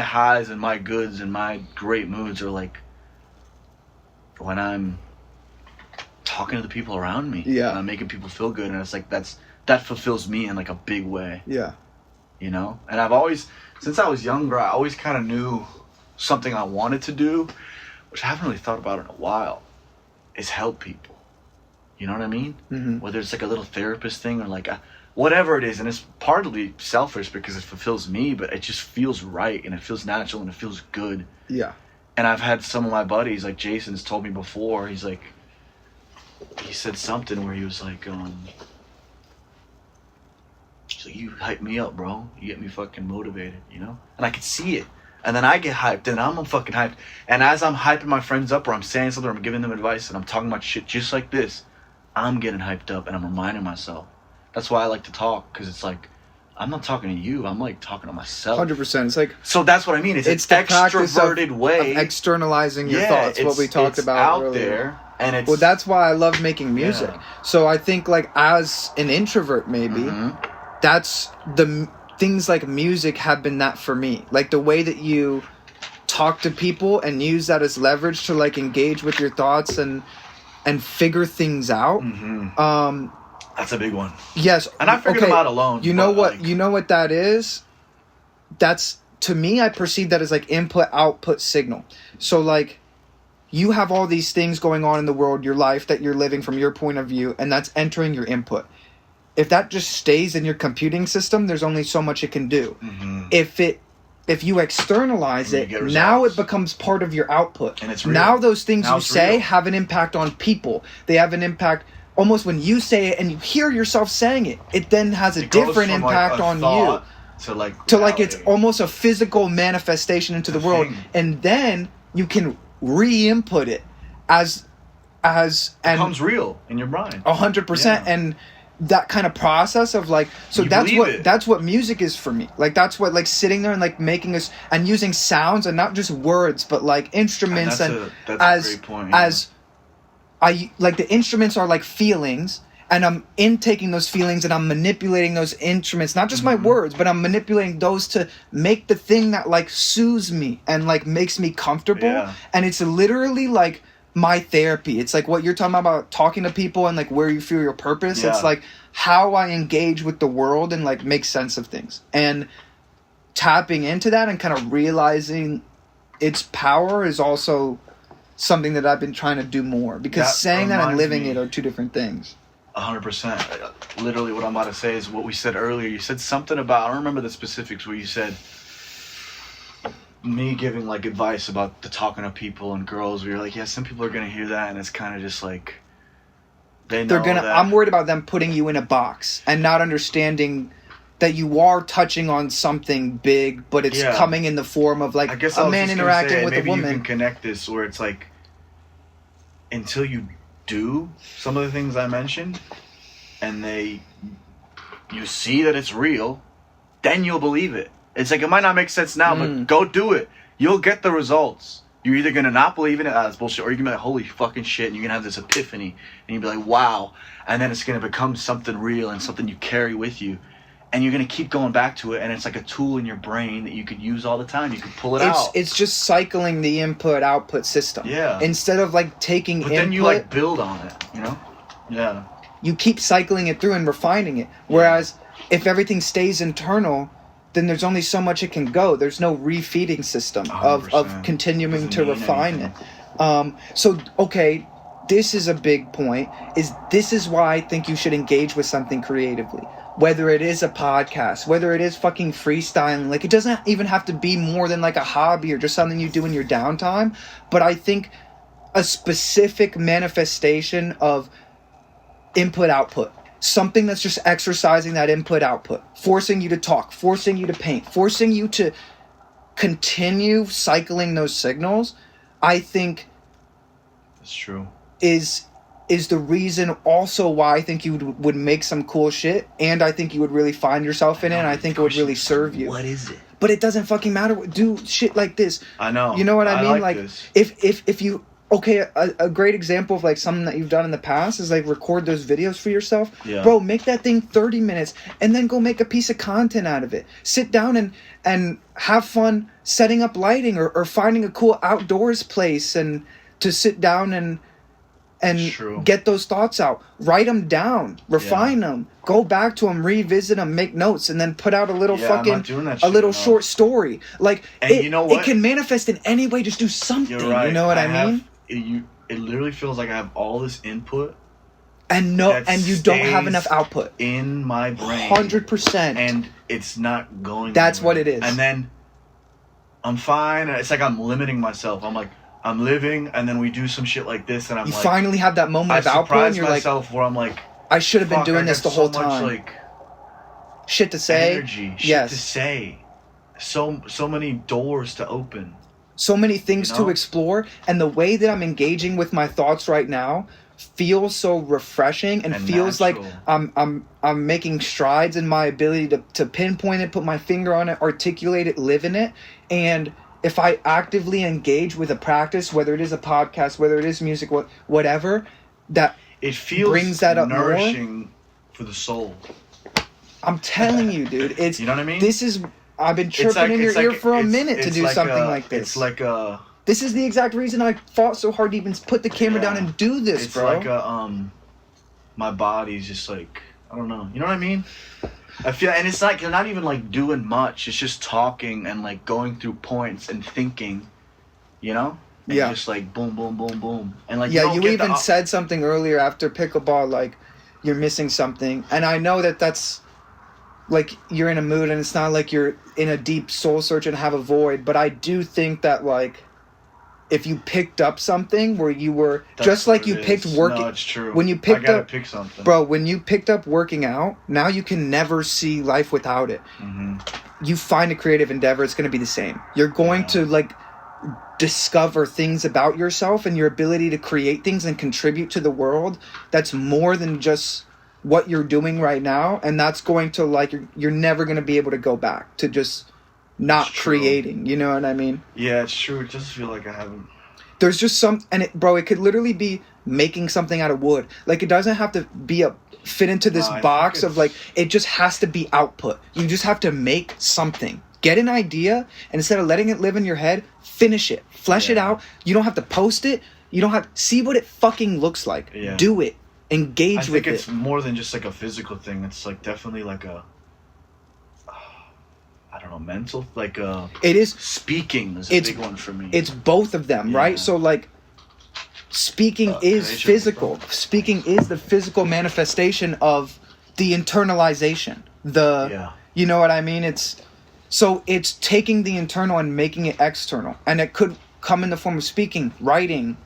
highs and my goods and my great moods are like when I'm talking to the people around me. Yeah. And I'm making people feel good, and it's like, that fulfills me in like a big way. Yeah. You know? And I've always, since I was younger, I always kind of knew something I wanted to do, which I haven't really thought about in a while, is help people. You know what I mean? Mm-hmm. Whether it's like a little therapist thing or like whatever it is, and it's partly selfish because it fulfills me, but it just feels right and it feels natural and it feels good. Yeah. And I've had some of my buddies, like Jason's told me before, he said something where he was like, you hype me up, bro. You get me fucking motivated, you know? And I could see it. And then I get hyped, and I'm fucking hyped. And as I'm hyping my friends up, or I'm saying something, or I'm giving them advice, and I'm talking about shit just like this, I'm getting hyped up, and I'm reminding myself. That's why I like to talk, because it's like, I'm not talking to you, I'm like talking to myself. 100%. It's like... So that's what I mean. It's an extroverted way of externalizing your thoughts, what we talked about out earlier. There, and it's... Well, that's why I love making music. Yeah. So I think, like, as an introvert, maybe, that's the... Things like music have been that for me. Like, the way that you talk to people and use that as leverage to, like, engage with your thoughts and figure things out. Mm-hmm. That's a big one. Yes. And I figured them out alone. You know what? Like, you know what that is? That's, to me, I perceive that as, like, input-output signal. So, like, you have all these things going on in the world, your life that you're living from your point of view, and that's entering your input. If that just stays in your computing system, there's only so much it can do. Mm-hmm. If you externalize it, now it becomes part of your output. And it's real. Now those things you say have an impact on people. They have an impact almost when you say it and you hear yourself saying it. It then has a different impact on you. To like it's almost a physical manifestation into the world. And then you can re-input it as and becomes real in your mind. 100%. And that kind of process of like, so that's what music is for me. Like, that's what, like, sitting there and like making us and using sounds and not just words, but like instruments. And that's a great point. As I like, the instruments are like feelings, and I'm intaking those feelings and I'm manipulating those instruments, not just my words, but I'm manipulating those to make the thing that like soothes me and like makes me comfortable. Yeah. And it's literally like my therapy. It's like what you're talking about talking to people and like where you feel your purpose. Yeah. It's like how I engage with the world and like make sense of things, and tapping into that and kind of realizing its power is also something that I've been trying to do more, because saying that and living it are two different things. 100%. Literally what I'm about to say is what we said earlier. You said something about, I don't remember the specifics, where you said me giving like advice about the talking to people and girls, where you're like, yeah, some people are gonna hear that and it's kind of just like I'm worried about them putting you in a box and not understanding that you are touching on something big, but it's coming in the form of like a man interacting with a woman. Maybe you can connect this where it's like, until you do some of the things I mentioned and you see that it's real, then you'll believe it. It's like, it might not make sense now, but go do it. You'll get the results. You're either going to not believe in it, that's bullshit, or you're going to be like, holy fucking shit, and you're going to have this epiphany, and you'll be like, wow. And then it's going to become something real and something you carry with you. And you're going to keep going back to it, and it's like a tool in your brain that you could use all the time. You could pull it out. It's just cycling the input-output system. Yeah. Instead of like taking input. But then you like build on it, you know? Yeah. You keep cycling it through and refining it. Whereas if everything stays internal, then there's only so much it can go. There's no refeeding system of continuing to refine it. So, okay, this is a big point. This is why I think you should engage with something creatively. Whether it is a podcast, whether it is fucking freestyling. Like, it doesn't even have to be more than like a hobby or just something you do in your downtime. But I think a specific manifestation of input-output. Something that's just exercising that input-output, forcing you to talk, forcing you to paint, forcing you to continue cycling those signals, I think that's true. Is the reason also why I think you would make some cool shit, and I think you would really find yourself in it, and I think it would really serve you. What is it? But it doesn't fucking matter. Do shit like this. I know. You know what I mean? Like this. if you... Okay, a great example of like something that you've done in the past is like record those videos for yourself. Yeah. Bro, make that thing 30 minutes and then go make a piece of content out of it. Sit down and have fun setting up lighting or finding a cool outdoors place and to sit down and and get those thoughts out. Write them down. Refine them. Go back to them. Revisit them. Make notes, and then put out a little short story. Like, and it, you know what? It can manifest in any way. Just do something. You're right. You know what I mean? It literally feels like I have all this input, and you don't have enough output in my brain. 100%. And it's not going. That's what it is. And then I'm fine. It's like I'm limiting myself. I'm like, I'm living, and then we do some shit like this, and you finally have that moment of output, and you're myself where I'm like, I should have been doing this the whole time. Much, like, shit to say, energy, shit to say, so many doors to open, so many things to explore, and the way that I'm engaging with my thoughts right now feels so refreshing and feels natural. Like I'm making strides in my ability to pinpoint it, put my finger on it, articulate it, live in it, and if I actively engage with a practice, whether it is a podcast, whether it is music, whatever, that it feels brings that up nourishing more for the soul. I'm telling you, dude. It's, you know what I mean? I've been chirping in your ear for a minute to do something like this. It's like a... This is the exact reason I fought so hard to even put the camera down and do this, it's bro. It's like my body's just like, I don't know. You know what I mean? I feel, and it's like you're not even like doing much. It's just talking and like going through points and thinking, you know? And just like boom, boom, boom, boom. And like, you even said something earlier after pickleball, like you're missing something. And I know that that's like you're in a mood and it's not like you're in a deep soul search and have a void. But I do think that like if you picked up something where you were just like you picked working. No, it's true. When you picked up, pick something. Bro, when you picked up working out, now you can never see life without it. Mm-hmm. You find a creative endeavor, it's going to be the same. You're going to like discover things about yourself and your ability to create things and contribute to the world that's more than just what you're doing right now, and that's going to like you're never going to be able to go back to just not creating, you know what I mean? Yeah, it's true. It just feel like I haven't. There's just it could literally be making something out of wood. Like, it doesn't have to be fit into this box of like, it just has to be output. You just have to make something. Get an idea, and instead of letting it live in your head, finish it. Flesh it out. You don't have to post it. You don't have see what it fucking looks like. Yeah. Do it. Engage with it. I think it's more than just like a physical thing. It's like definitely like a I don't know, mental, like it is speaking is a big one for me. It's both of them, right? So like speaking is physical. Speaking is the physical manifestation of the internalization. You know what I mean? It's taking the internal and making it external. And it could come in the form of speaking, writing.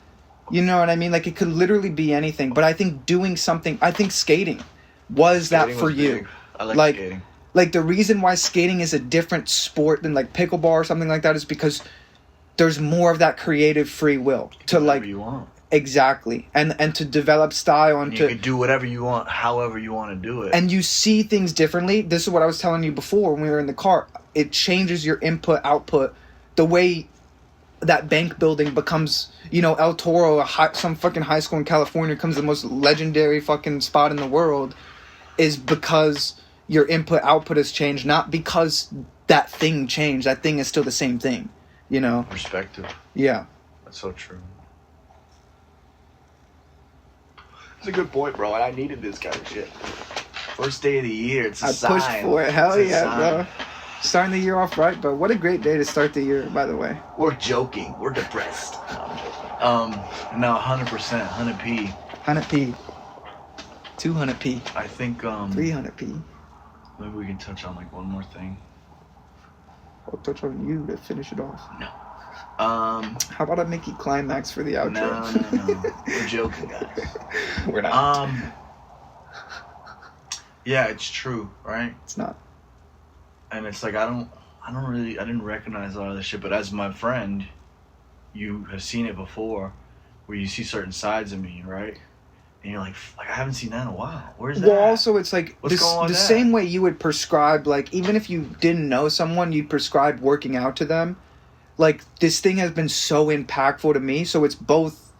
You know what I mean? Like, it could literally be anything. But I think doing something, I think skating was that for you. Big. I like skating. Like, the reason why skating is a different sport than, like, pickleball or something like that is because there's more of that creative free will to, like... Whatever you want. Exactly. And to develop style and you can do whatever you want, however you want to do it. And you see things differently. This is what I was telling you before when we were in the car. It changes your input, output. The way that bank building becomes, you know, El Toro, some fucking high school in California, becomes the most legendary fucking spot in the world is because... your input output has changed, not because that thing changed. That thing is still the same thing, you know? Perspective. Yeah. That's so true. That's a good point, bro, and I needed this kind of shit. First day of the year, it's a sign. I pushed for it. Hell yeah, bro. Starting the year off right, but what a great day to start the year, by the way. We're joking. We're depressed. No, I'm joking. No, 100%. 100p. 100p. 200p. I think, 300p. Maybe we can touch on, like, one more thing. I'll touch on you to finish it off. No. How about I make you climax for the outro? No. We're joking, guys. We're not. Yeah, it's true, right? It's not. And it's like, I didn't recognize a lot of this shit, but as my friend, you have seen it before, where you see certain sides of me, right? And you're like, I haven't seen that in a while. Where's that? Well, also, it's like What's going on the with that? same way you would prescribe, like, even if you didn't know someone, you'd prescribe working out to them. Like, this thing has been so impactful to me, so it's both,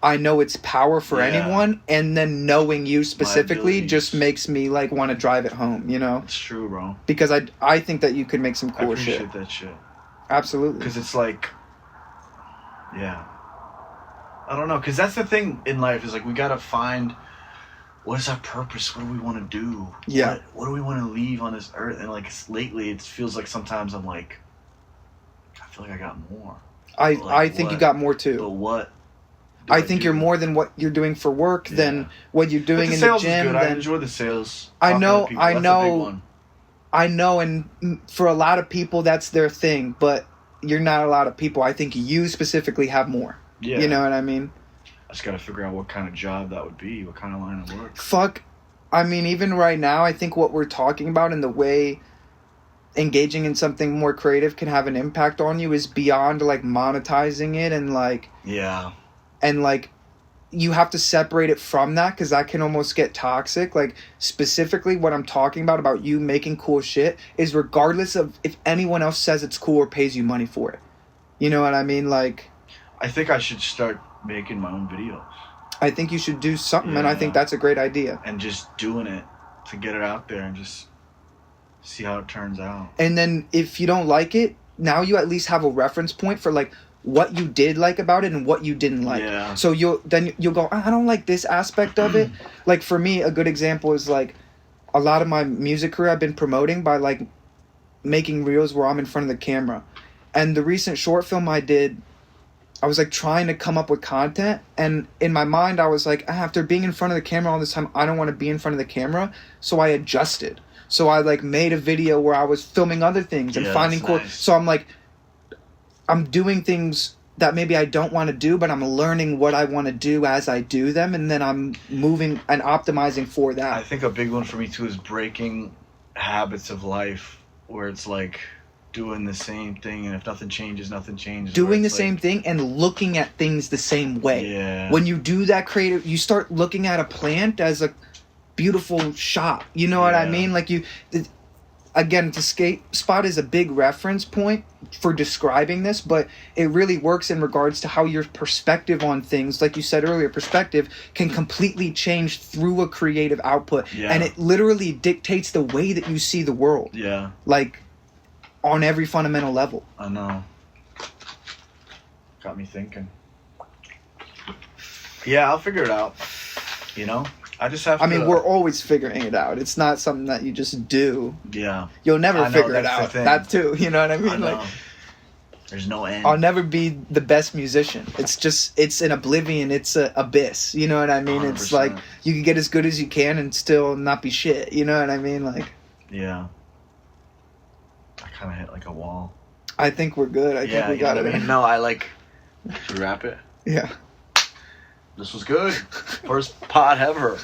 I know it's power for anyone, and then knowing you specifically just makes me, like, want to drive it home, you know? It's true, bro. Because I think that you could make some cool shit. I appreciate that shit. Absolutely. Because it's like, yeah. I don't know, because that's the thing in life is like we gotta find what is our purpose. What do we want to do? Yeah. What do we want to leave on this earth? And like lately, it feels like sometimes I'm like, I feel like I got more. I think you got more too. But what? I think you're more than what you're doing for work, than what you're doing in the sales gym. Is good. I enjoy the sales. I know, I know, and for a lot of people that's their thing, but you're not a lot of people. I think you specifically have more. Yeah. You know what I mean? I just gotta figure out what kind of job that would be, what kind of line of work. Fuck. I mean, even right now, I think what we're talking about and the way engaging in something more creative can have an impact on you is beyond like monetizing it and like... Yeah. And like, you have to separate it from that because that can almost get toxic. Like, specifically what I'm talking about you making cool shit is regardless of if anyone else says it's cool or pays you money for it. You know what I mean? Like, I think I should start making my own videos. I think you should do something, and I think that's a great idea. And just doing it to get it out there and just see how it turns out. And then if you don't like it, now you at least have a reference point for like what you did like about it and what you didn't like. Yeah. So you'll go, I don't like this aspect of it. Like for me, a good example is like a lot of my music career I've been promoting by like making reels where I'm in front of the camera. And the recent short film I did, I was like trying to come up with content, and in my mind I was like, after being in front of the camera all this time, I don't want to be in front of the camera. So I adjusted. So I like made a video where I was filming other things and finding cool. Nice. So I'm like, I'm doing things that maybe I don't want to do, but I'm learning what I want to do as I do them, and then I'm moving and optimizing for that. I think a big one for me too is breaking habits of life where it's like doing the same thing, and if nothing changes, nothing changes. Doing the same thing and looking at things the same way. Yeah. When you do that creative, you start looking at a plant as a beautiful shot. You know what I mean? Like again, to skate spot is a big reference point for describing this, but it really works in regards to how your perspective on things, like you said earlier, perspective can completely change through a creative output. Yeah. And it literally dictates the way that you see the world. Yeah. Like, on every fundamental level. I know. Got me thinking. Yeah, I'll figure it out. You know? I just have to... I mean, we're always figuring it out. It's not something that you just do. Yeah. You'll never figure it out. That too. You know what I mean? I know. Like, there's no end. I'll never be the best musician. It's just, it's an oblivion. It's an abyss. You know what I mean? 100%. It's like, you can get as good as you can and still not be shit. You know what I mean? Like... Yeah. I kind of hit like a wall. I think we're good. I think we got it. I mean? No, I like... Should we wrap it? Yeah. This was good. First pod ever.